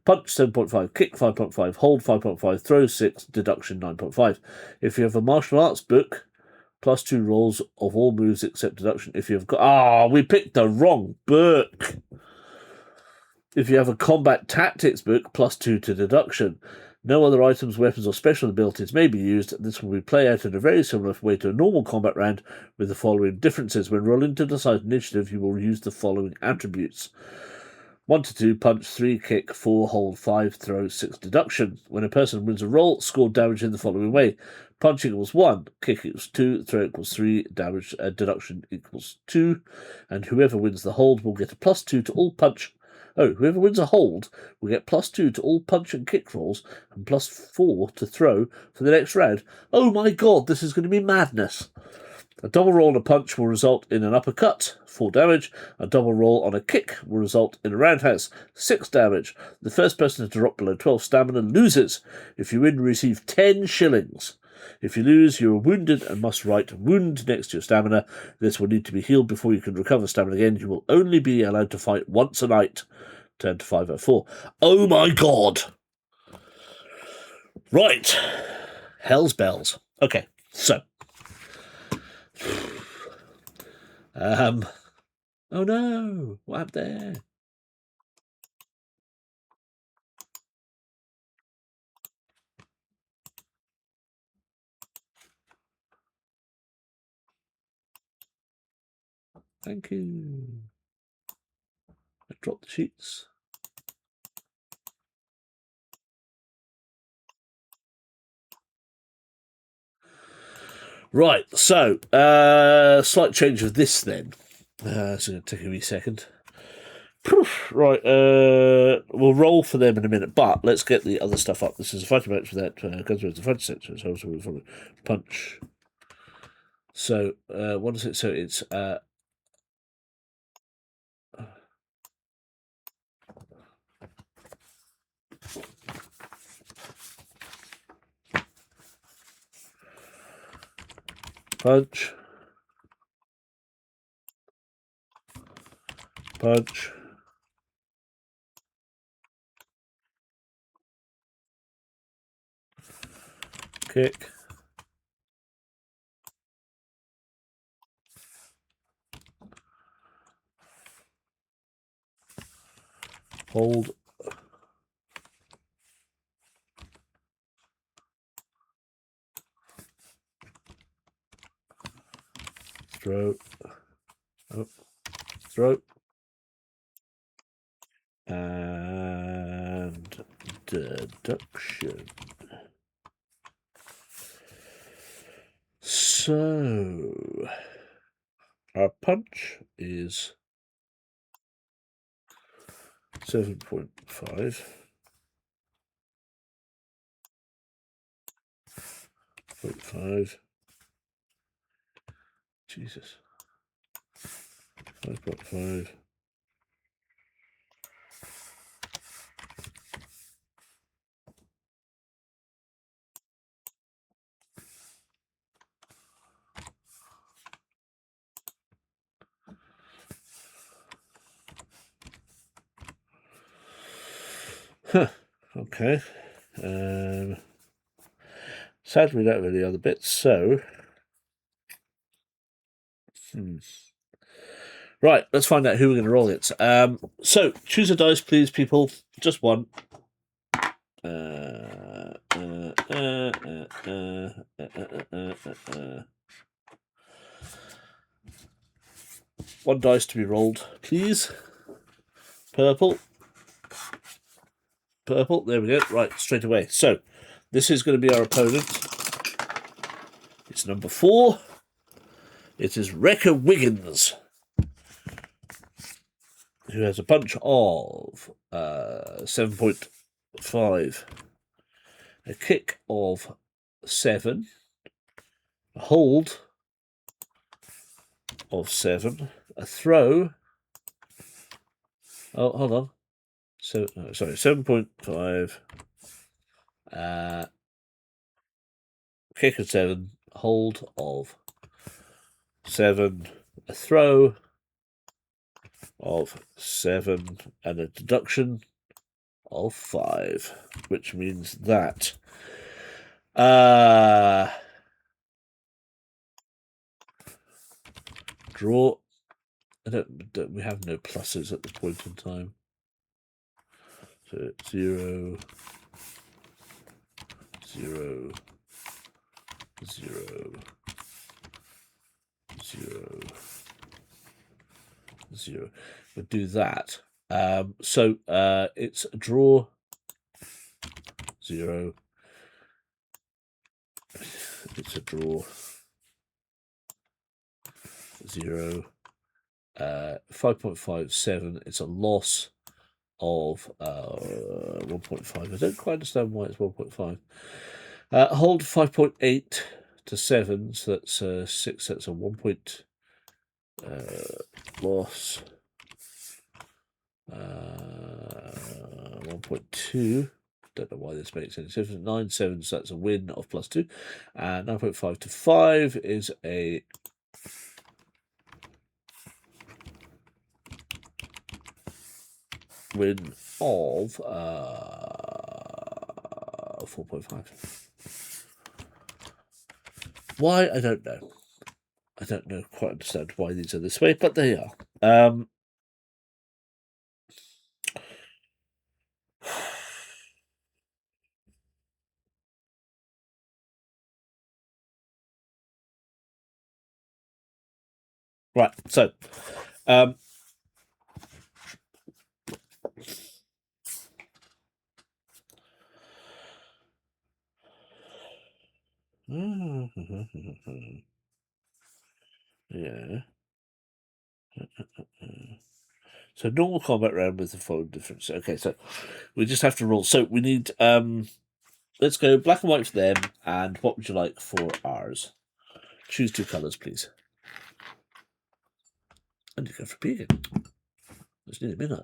Punch 7.5, kick 5.5, hold 5.5, throw 6, deduction 9.5. If you have a martial arts book, +2 rolls of all moves except deduction. If you've got... we picked the wrong book. If you have a combat tactics book, +2 to deduction. No other items, weapons, or special abilities may be used. This will be played out in a very similar way to a normal combat round with the following differences. When rolling to decide initiative, you will use the following attributes. 1 to 2, punch, 3, kick, 4, hold, 5, throw, 6, deduction. When a person wins a roll, score damage in the following way. Punch equals 1, kick equals 2, throw equals 3, damage deduction equals 2, and whoever wins the hold will get a +2 to all punch. Whoever wins a hold will get +2 to all punch and kick rolls and +4 to throw for the next round. Oh my god, this is going to be madness. A double roll on a punch will result in an uppercut, 4 damage. A double roll on a kick will result in a roundhouse, 6 damage. The first person to drop below 12 stamina loses. If you win, receive 10 shillings. If you lose, you are wounded and must write wound next to your stamina. This will need to be healed before you can recover stamina again. You will only be allowed to fight once a night. Turn to 504. Oh my god! Right. Hell's bells. Okay, so... oh no, what happened there? Thank you. I dropped the sheets. Right, so, slight change of this then. It's going to take a wee second. Right, we'll roll for them in a minute, but let's get the other stuff up. This is a fighting match with that guns with the fighting section. So we'll follow punch, So what is it? So it's punch, punch, kick, hold, throw, up, throw, and deduction. So our punch is 7.5. 0.5. Jesus. 5.5. Huh. Okay. Sadly, we don't have any other bits, so. Right, let's find out who we're going to roll it. So, choose a dice, please, people. Just one. One dice to be rolled, please. Purple. Purple, there we go. Right, straight away. So, this is going to be our opponent. It's number 4. It is Wrecker Wiggins, who has a punch of 7.5, a kick of 7, a hold of 7, a throw. Oh, hold on. So, sorry, 7.5, kick of 7, hold of 7, a throw of 7, and a deduction of 5, which means that draw. We have no pluses at the point in time. So 0, 0, 0, 0, 0. We'll do that. So it's a draw. 0. It's a draw. 0. 5.57. It's a loss of 1.5. I don't quite understand why it's 1.5. Hold 5.8 to 7, so that's 6. That's a 1 point loss. 1.2. Don't know why this makes any sense. 9 7, so that's a win of +2. 9.5 to 5 is a win of 4.5. Why? I don't know. I don't know quite understand why these are this way, but they are. Right, so yeah. So normal combat round with the following difference. Okay, so we just have to roll. So we need let's go black and white for them, and what would you like for ours? Choose 2 colours, please. And you go for P again. It's nearly midnight.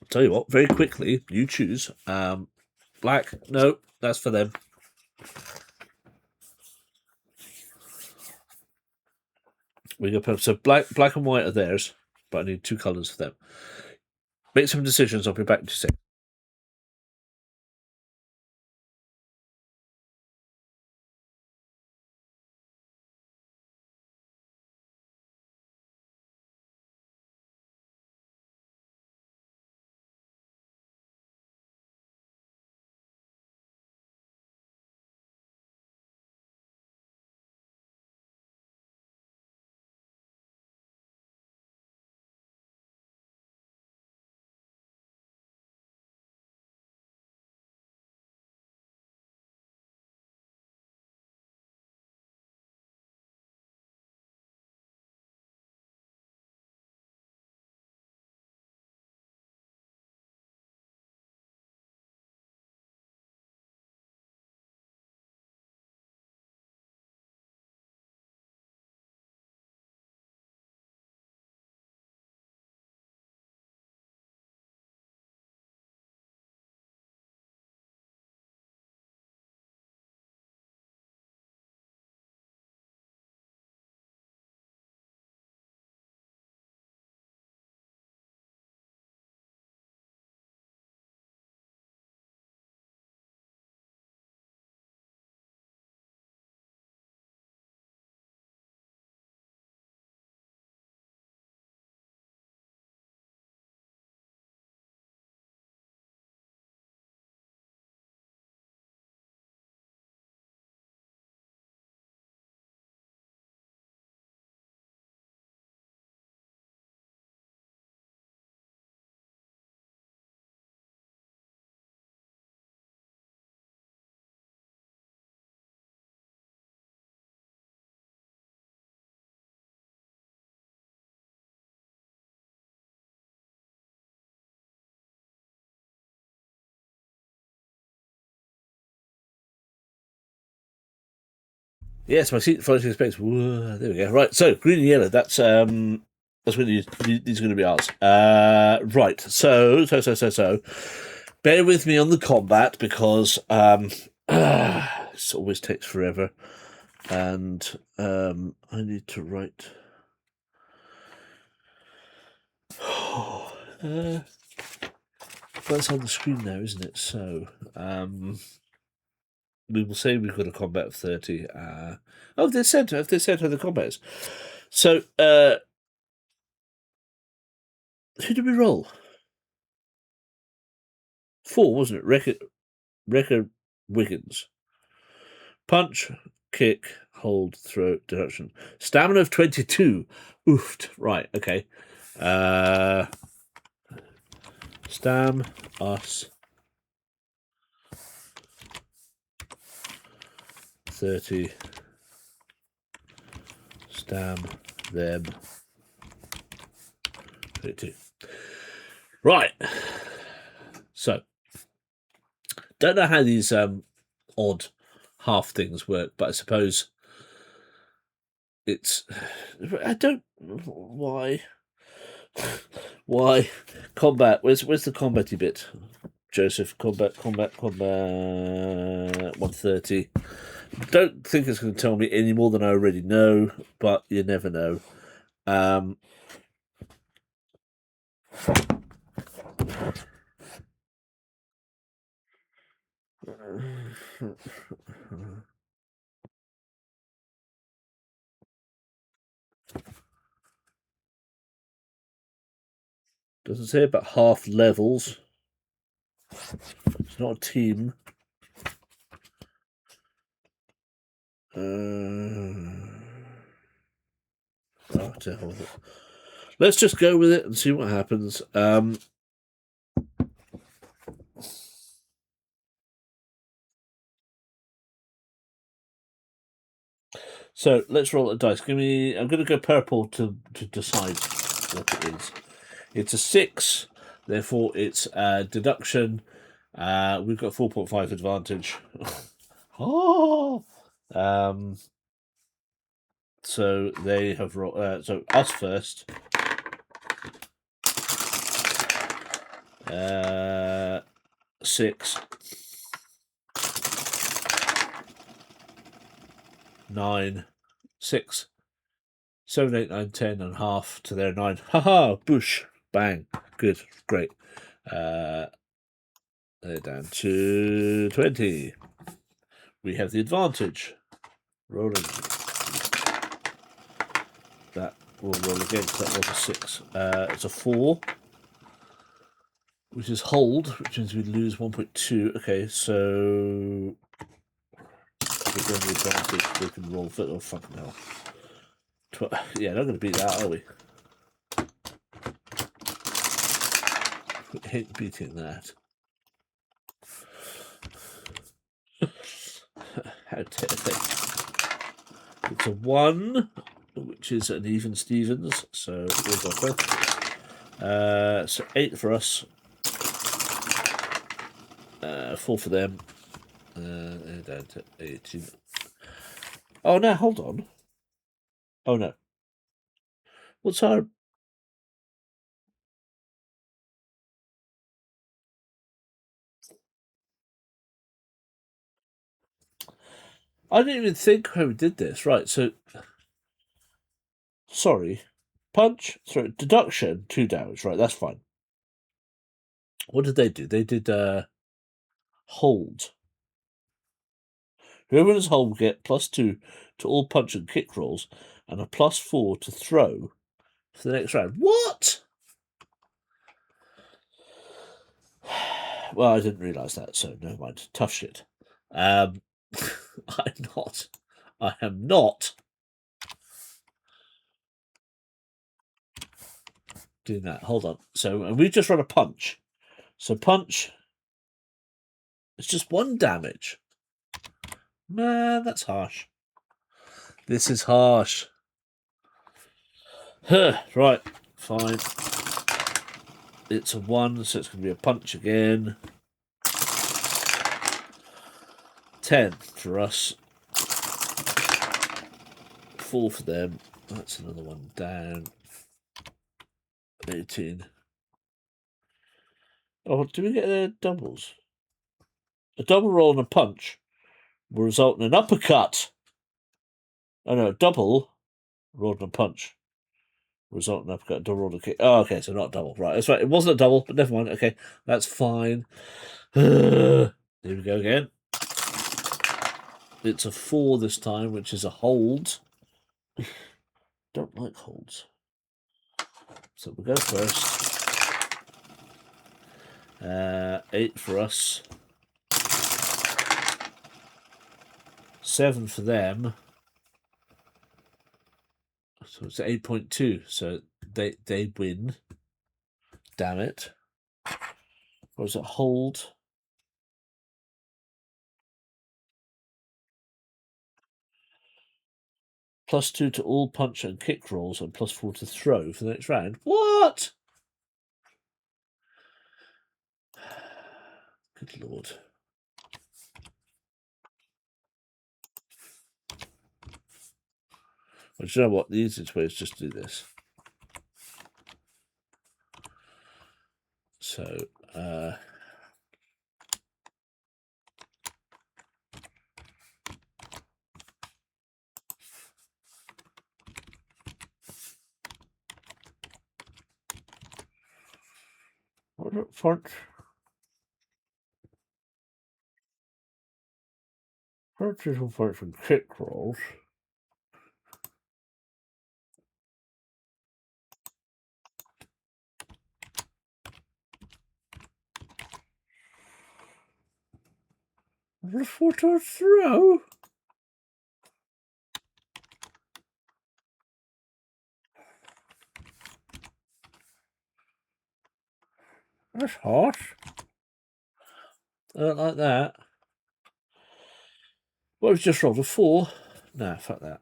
Tell you what, very quickly, you choose. Black. No, that's for them. We go so black and white are theirs, but I need 2 colours for them. Make some decisions. I'll be back in 2 seconds. Yes, my seat floating in space. Whoa, there we go. Right, so green and yellow. That's what these are going to be ours. Right. So. Bear with me on the combat because this always takes forever, and I need to write. That's on the screen now, isn't it? So. We will say we've got a combat of 30. They said how the combat is. So, who did we roll? 4, wasn't it? Wrecker Wiggins. Punch, kick, hold, throw, deduction. Stamina of 22. Oofed. Right, okay. Stam, us. 30. Stam, them. 22. Right. So, don't know how these odd half things work, but I suppose it's. I don't. Why combat? Where's the combat-y bit? Joseph, combat. 130. Don't think it's going to tell me any more than I already know, but you never know. Doesn't say about half levels. It's not a team. To hell with it. Let's just go with it and see what happens. So let's roll the dice. I'm going to go purple to decide what it is. It's a 6, therefore it's deduction. We've got 4.5 advantage. Oh. So they have rolled. So us first. 6, 9, 6, 7, 8, 9, 10 and half to their 9. Haha, bush. Bang. Good. Great. They're down to 20. We have the advantage. Rolling. That will roll again because that was a 6. It's a 4. Which is hold, which means we lose 1.2. Okay, so with the advantage, we can roll fit. Oh, fucking hell. Yeah, not going to beat that, are we? We hate beating that. How terrific. It's a 1, which is an even Stevens, so we'll go both. So 8 for us. 4 for them. Down to 18. Oh, no, hold on. Oh, no. What's our... I didn't even think how we did this. Right, so... Sorry. Punch, sorry, deduction, 2 damage. Right, that's fine. What did they do? They did hold. Whoever does hold will get +2 to all punch and kick rolls and a +4 to throw for the next round. What? Well, I didn't realise that, so never mind. Tough shit. I'm not. I am not doing that. Hold on. So we just run a punch. So punch. It's just 1 damage. Man, that's harsh. This is harsh. Right, fine. It's a 1, so it's going to be a punch again. 10 for us. 4 for them. That's another one down. 18. Oh, do we get doubles? A double roll and a punch will result in an uppercut. Oh no, double roll and a punch will result in an uppercut. Double roll and a kick. Oh, okay, so not double. Right, that's right. It wasn't a double, but never mind. Okay, that's fine. Here we go again. It's a 4 this time, which is a hold. Don't like holds. So we'll go first. 8 for us. 7 for them. So it's 8.2. So they win. Damn it. Or is it hold? +2 to all punch and kick rolls and +4 to throw for the next round. What? Good lord. Well, do you know what? The easiest way is just to do this. So, what is it? Punch is punch and kick rolls. +4 to throw? That's harsh. I don't like that. Well, we've just rolled a 4. Nah, fuck that.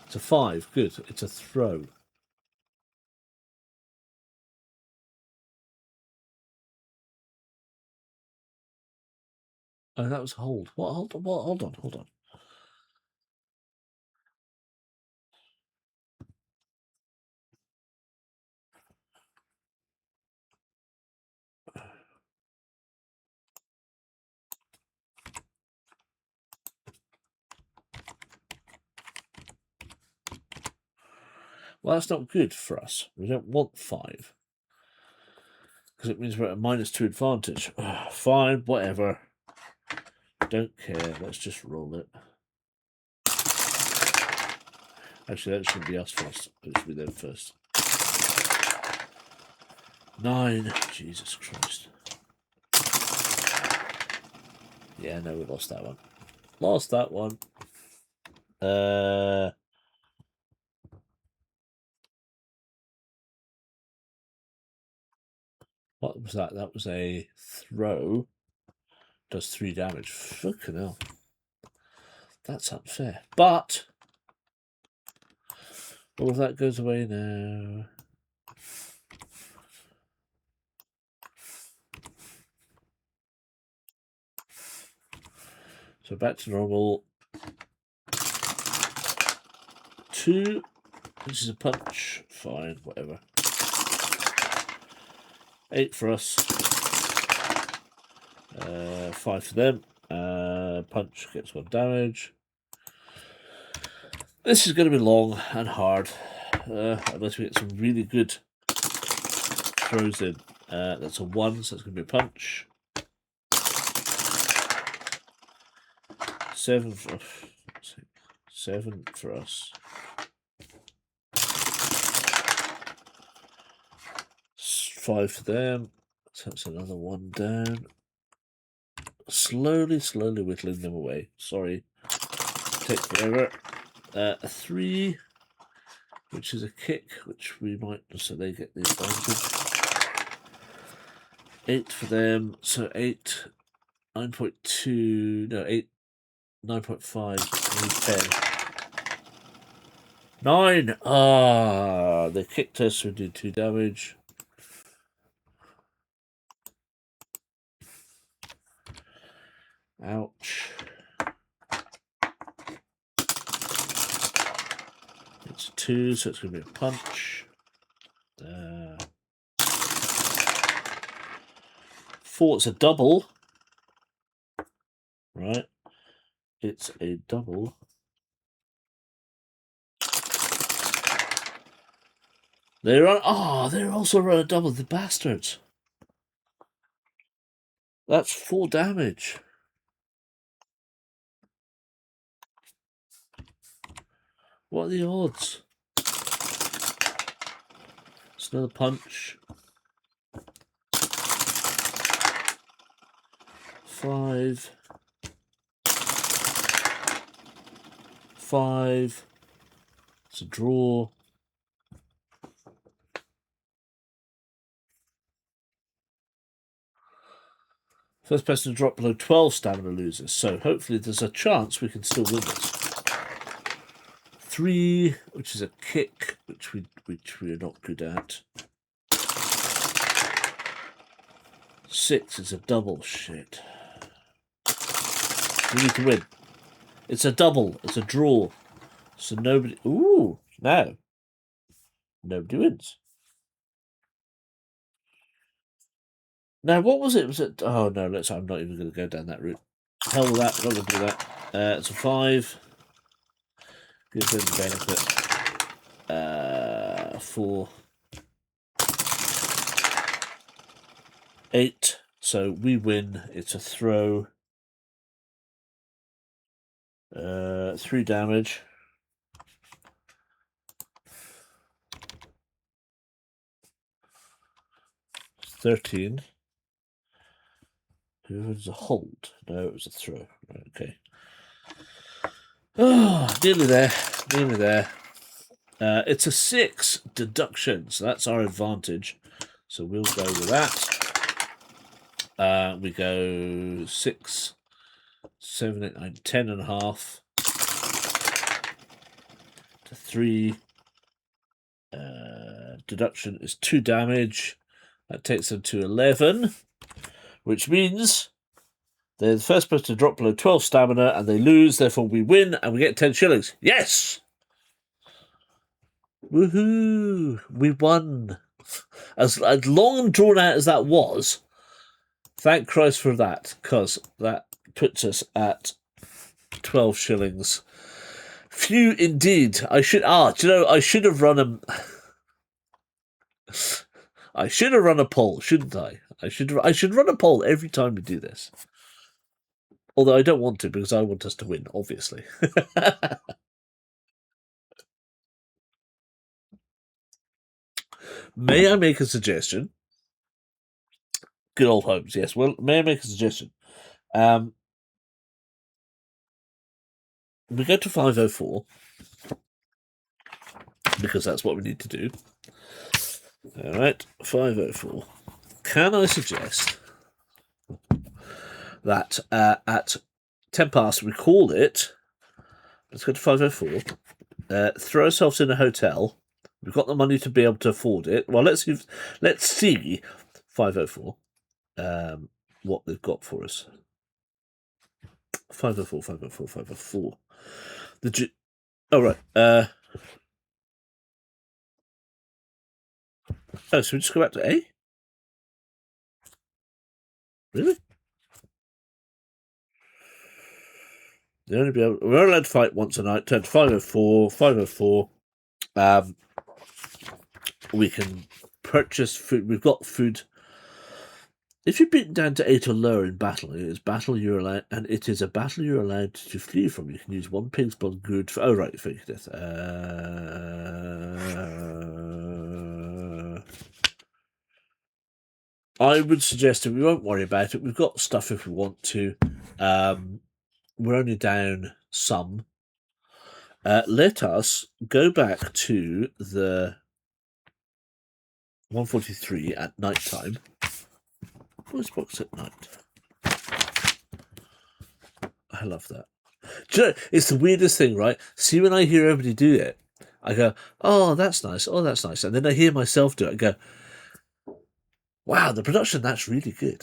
It's a 5. Good. It's a throw. Oh, that was hold. What? Hold on. What? Hold on. Hold on. Well, that's not good for us. We don't want 5. Because it means we're at a -2 advantage. Fine, whatever. Don't care. Let's just roll it. Actually, that shouldn't be us first. It should be them first. 9. Jesus Christ. Yeah, no, we lost that one. Lost that one. What was that? That was a throw. Does 3 damage. Fucking hell. That's unfair. But all of that goes away now. So back to normal. 2. This is a punch. Fine, whatever. 8 for us. 5 for them. Punch gets 1 damage. This is going to be long and hard. Unless we get some really good throws in. That's a 1, so it's going to be a punch. 7 for 7 for us. 5 for them. So that's another 1 down. Slowly whittling them away. Sorry. Take forever. A 3, which is a kick, which we might, so they get the advantage. 8 for them, so 8, 9.2, no, 8, 9.5, 10. 9! Ah, they kicked us, we did 2 damage. Ouch. It's 2, so it's going to be a punch. 4, it's a double. Right. It's a double. They're on. Oh, they're also on a double, the bastards. That's 4 damage. What are the odds? It's another punch. 5. 5. It's a draw. First person to drop below 12 stamina loses, so hopefully there's a chance we can still win this. 3, which is a kick, which we are not good at. 6 is a double. Shit. We need to win. It's a double. It's a draw. So nobody. Ooh, no. Nobody wins. Now, what was it? Was it? Oh no, I'm not even going to go down that route. Hell with that. Not going to do that. It's a 5. Give them the benefit. 4. 8. So we win. It's a throw. 3 damage. 13. Who was a hold? No, it was a throw. Right, okay. Oh, nearly there. Nearly there. It's a 6 deduction, so that's our advantage. So we'll go with that. We go 6, 7, 8, 9, 10 and a half to 3. Deduction is 2 damage. That takes them to 11, which means They're the first person to drop below 12 stamina, and they lose. Therefore, we win, and we get 10 shillings. Yes! Woohoo! We won. As long and drawn out as that was, thank Christ for that, because that puts us at 12 shillings. Phew, indeed. I should I should have run a poll, shouldn't I? I should run a poll every time we do this. Although I don't want to, because I want us to win, obviously. May I make a suggestion? Good old Holmes, yes. Well, may I make a suggestion? We go to 504, because that's what we need to do. All right, 504. Can I suggest that at 10 past we call it, let's go to 504, throw ourselves in a hotel. We've got the money to be able to afford it. Well, let's see 504, what they've got for us. 504, 504, 504. Oh, right. So we just go back to A? Really? We're allowed to fight once a night. Turn to 504, 504. We can purchase food. We've got food. If you're beaten down to 8 or lower in battle, it is a battle you're allowed to flee from. You can use 1 pig's blood good for. Oh, right, fake death. I would suggest that we won't worry about it. We've got stuff if we want to. We're only down some. Let us go back to the 143 at night time. Voice box at night. I love that. Do you know, it's the weirdest thing, right? See, when I hear everybody do it, I go, oh, that's nice. Oh, that's nice. And then I hear myself do it. I go, wow, the production, that's really good.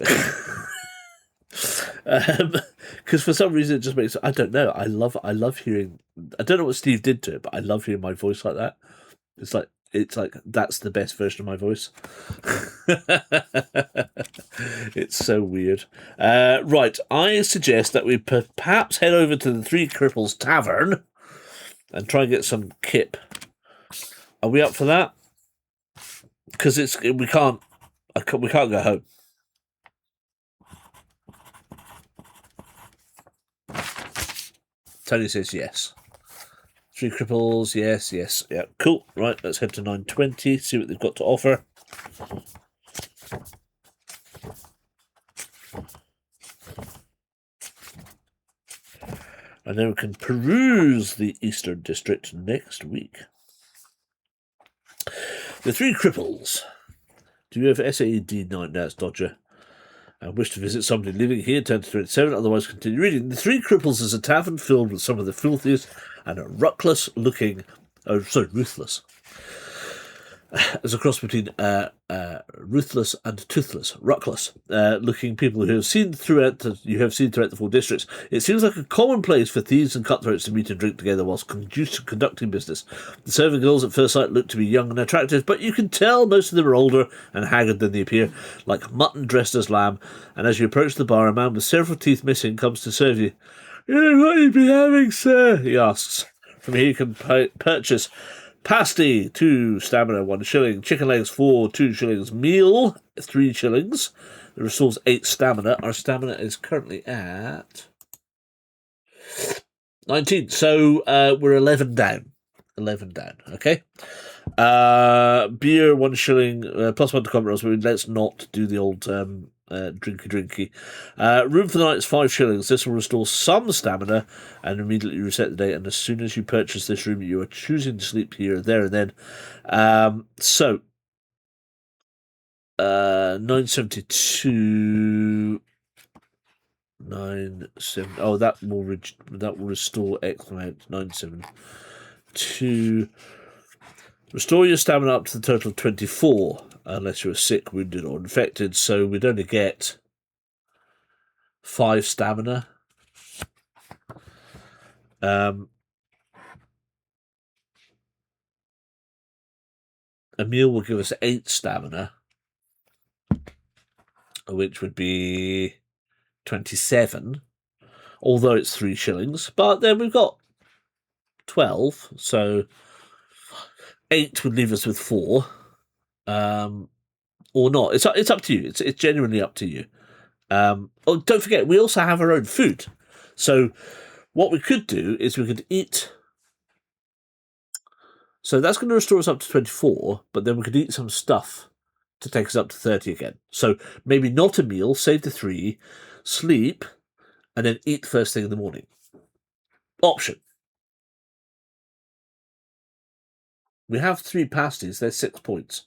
Because for some reason it just makes, I don't know. I love hearing, I don't know what Steve did to it, but I love hearing my voice like that. It's like that's the best version of my voice. It's so weird. Right, I suggest that we perhaps head over to the Three Cripples Tavern and try and get some kip. Are we up for that? Because we can't go home. Tony says yes. Three Cripples, yes, yeah, cool. Right, let's head to 920, see what they've got to offer. And then we can peruse the Eastern District next week. The Three Cripples. Do you have SAD9? That's Dodger. I wish to visit somebody living here, turn to 27, otherwise continue reading. The Three Cripples is a tavern filled with some of the filthiest and ruthless. As a cross between ruthless and toothless, ruckless looking people who you have seen throughout the 4 districts. It seems like a common place for thieves and cutthroats to meet and drink together whilst conducting business. The serving girls at first sight look to be young and attractive, but you can tell most of them are older and haggard than they appear, like mutton dressed as lamb. And as you approach the bar, a man with several teeth missing comes to serve you. What you be having, sir? He asks. From here you can purchase pasty, 2 stamina, 1 shilling. Chicken legs, 4, 2 shillings. Meal, 3 shillings. It restores 8 stamina. Our stamina is currently at 19. So we're 11 down. 11 down, okay? Beer, 1 shilling, plus 1 to combat rolls. Let's not do the old drinky. Room for the night is 5 shillings. This will restore some stamina and immediately reset the day. And as soon as you purchase this room, you are choosing to sleep here, there, and then. 972. 97. Oh, that will restore X amount. 972. Restore your stamina up to the total of 24, unless you're sick, wounded, or infected. So we'd only get 5 stamina. A meal will give us 8 stamina, which would be 27, although it's 3 shillings. But then we've got 12, so 8 would leave us with 4, or not. It's up to you. It's genuinely up to you. Oh, don't forget, we also have our own food. So what we could do is we could eat. So that's going to restore us up to 24, but then we could eat some stuff to take us up to 30 again. So maybe not a meal, save the 3, sleep, and then eat first thing in the morning. Option. We have 3 pasties, there's 6 points.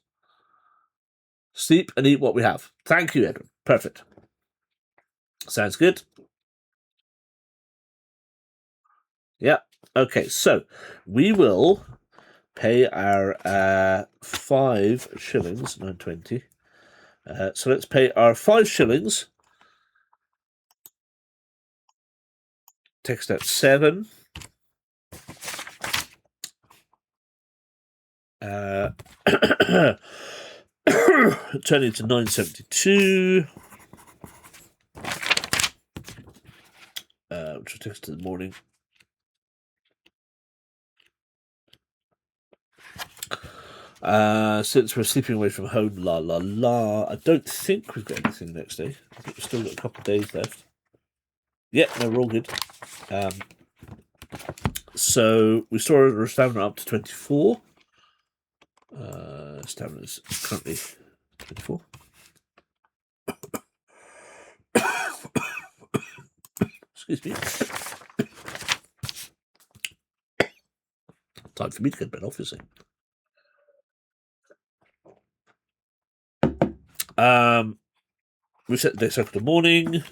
Sleep and eat what we have. Thank you, Edwin. Perfect. Sounds good. Yeah. Okay, so we will pay our 5 shillings, 9.20. So let's pay our 5 shillings. Text out 7. Turning to 9.72. Which will take us to the morning. Since we're sleeping away from home, la la la. I don't think we've got anything the next day. I think we've still got a couple of days left. Yeah, no, we're all good. So we store our stamina up to 24. Stamina is currently 24. Excuse me. Time for me to get bed, obviously. We set the day cycle to morning.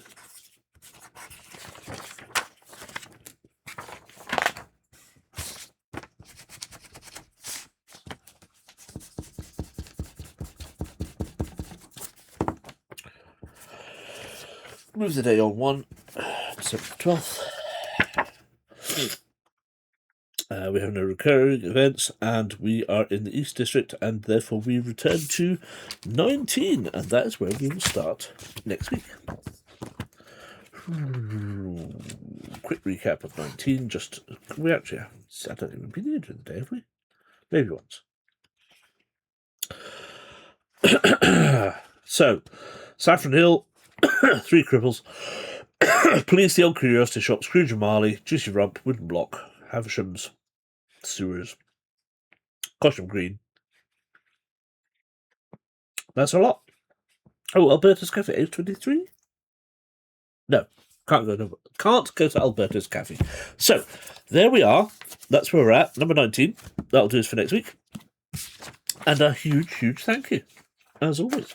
Move the day on 1, December 12th. We have no recurring events, and we are in the East District, and therefore we return to 19, and that is where we will start next week. Quick recap of 19. We actually haven't. I don't think we've been here during the day, have we? Maybe once. So, Saffron Hill, 3 cripples. Police, the Old Curiosity Shop, Scrooge and Marley, Juicy Rump, Wooden Block, Haversham's, Sewers, Cosham Green. That's a lot. Oh, Alberta's Cafe, age 23? No, can't go to Alberta's Cafe. So, there we are. That's where we're at, number 19. That'll do us for next week. And a huge, huge thank you, as always.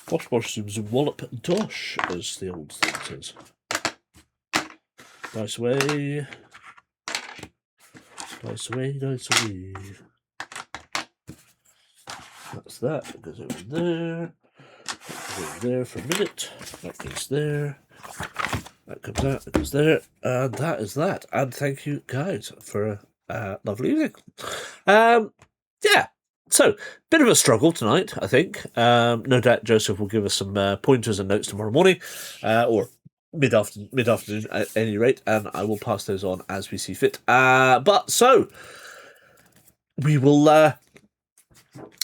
Bosh bosh zoom zoom wallop dosh, as the old thing says. Dice away. Dice away, dice away. That's that. It goes over there. That goes there for a minute. That goes there. That comes out. That goes there. And that is that. And thank you guys for a lovely evening. Yeah. So, bit of a struggle tonight, I think. No doubt Joseph will give us some pointers and notes tomorrow morning, or mid-afternoon at any rate, and I will pass those on as we see fit. But so, we will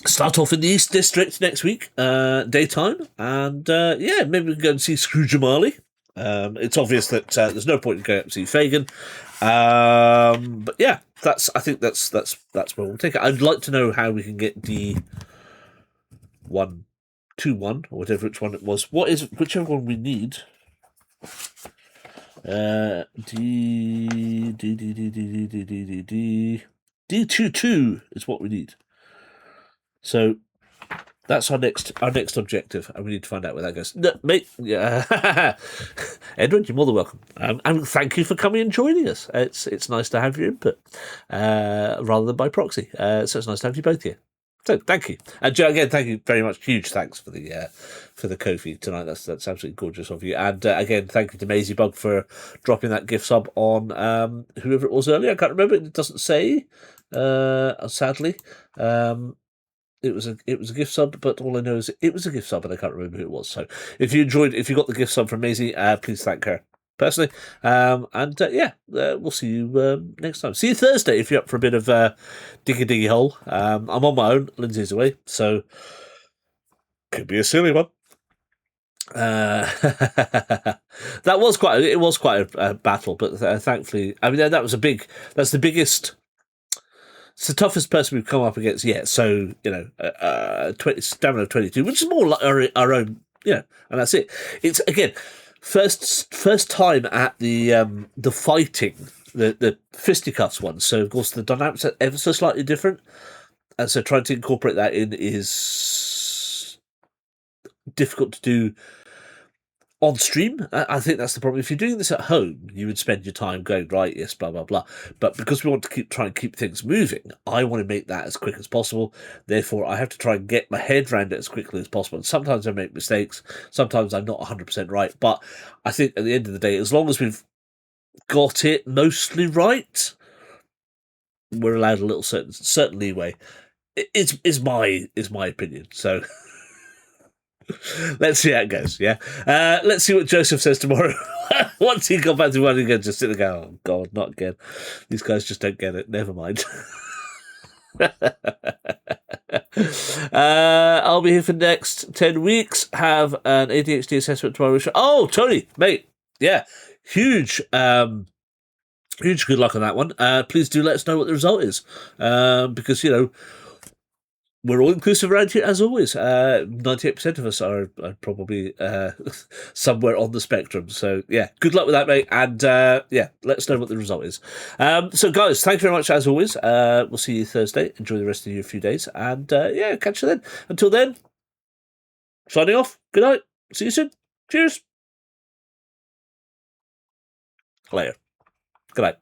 start off in the East District next week, daytime, and yeah, maybe we can go and see Scrooge and Marley. It's obvious that there's no point in going up to see Fagin, but yeah, I think that's where we'll take it. I'd like to know how we can get D121 or whatever which one it was. Whichever one we need. D22 is what we need. So that's our next objective, and we need to find out where that goes. No, mate, yeah. Edward, you're more than welcome, and thank you for coming and joining us. It's nice to have your input rather than by proxy. So it's nice to have you both here. So thank you, and Joe, again, thank you very much. Huge thanks for the Ko-fi tonight. That's absolutely gorgeous of you. And again, thank you to Maisie Bug for dropping that gift sub on whoever it was earlier. I can't remember. It doesn't say. Sadly, it was a gift sub, but all I know is it was a gift sub, and I can't remember who it was. So if you got the gift sub from Maisie, please thank her personally. We'll see you next time. See you Thursday if you're up for a bit of diggy hole. I'm on my own. Lindsay's away, so could be a silly one. That was quite a battle, but thankfully, I mean that's the biggest. It's the toughest person we've come up against yet. So 20 stamina of 22, which is more like our own, and that's it. It's again. First time at the fighting, the fisticuffs one. So of course the dynamics are ever so slightly different, and so trying to incorporate that in is difficult to do on stream. I think that's the problem. If you're doing this at home, you would spend your time going, right, yes, blah blah blah. But because we want to try and keep things moving, I want to make that as quick as possible. Therefore, I have to try and get my head around it as quickly as possible. And sometimes I make mistakes. Sometimes I'm not 100% right. But I think at the end of the day, as long as we've got it mostly right, we're allowed a little certain leeway. Is my opinion. So. Let's see how it goes, yeah? Let's see what Joseph says tomorrow. Once he got back to one again, just sit there and go, oh, God, not again. These guys just don't get it. Never mind. I'll be here for the next 10 weeks. Have an ADHD assessment tomorrow. Oh, Tony, mate. Yeah. Huge good luck on that one. Please do let us know what the result is. Because, we're all inclusive around here, as always. 98% of us are probably somewhere on the spectrum. So, yeah, good luck with that, mate. And, let us know what the result is. So, guys, thank you very much, as always. We'll see you Thursday. Enjoy the rest of your few days. And, catch you then. Until then, signing off. Good night. See you soon. Cheers. Later. Good night.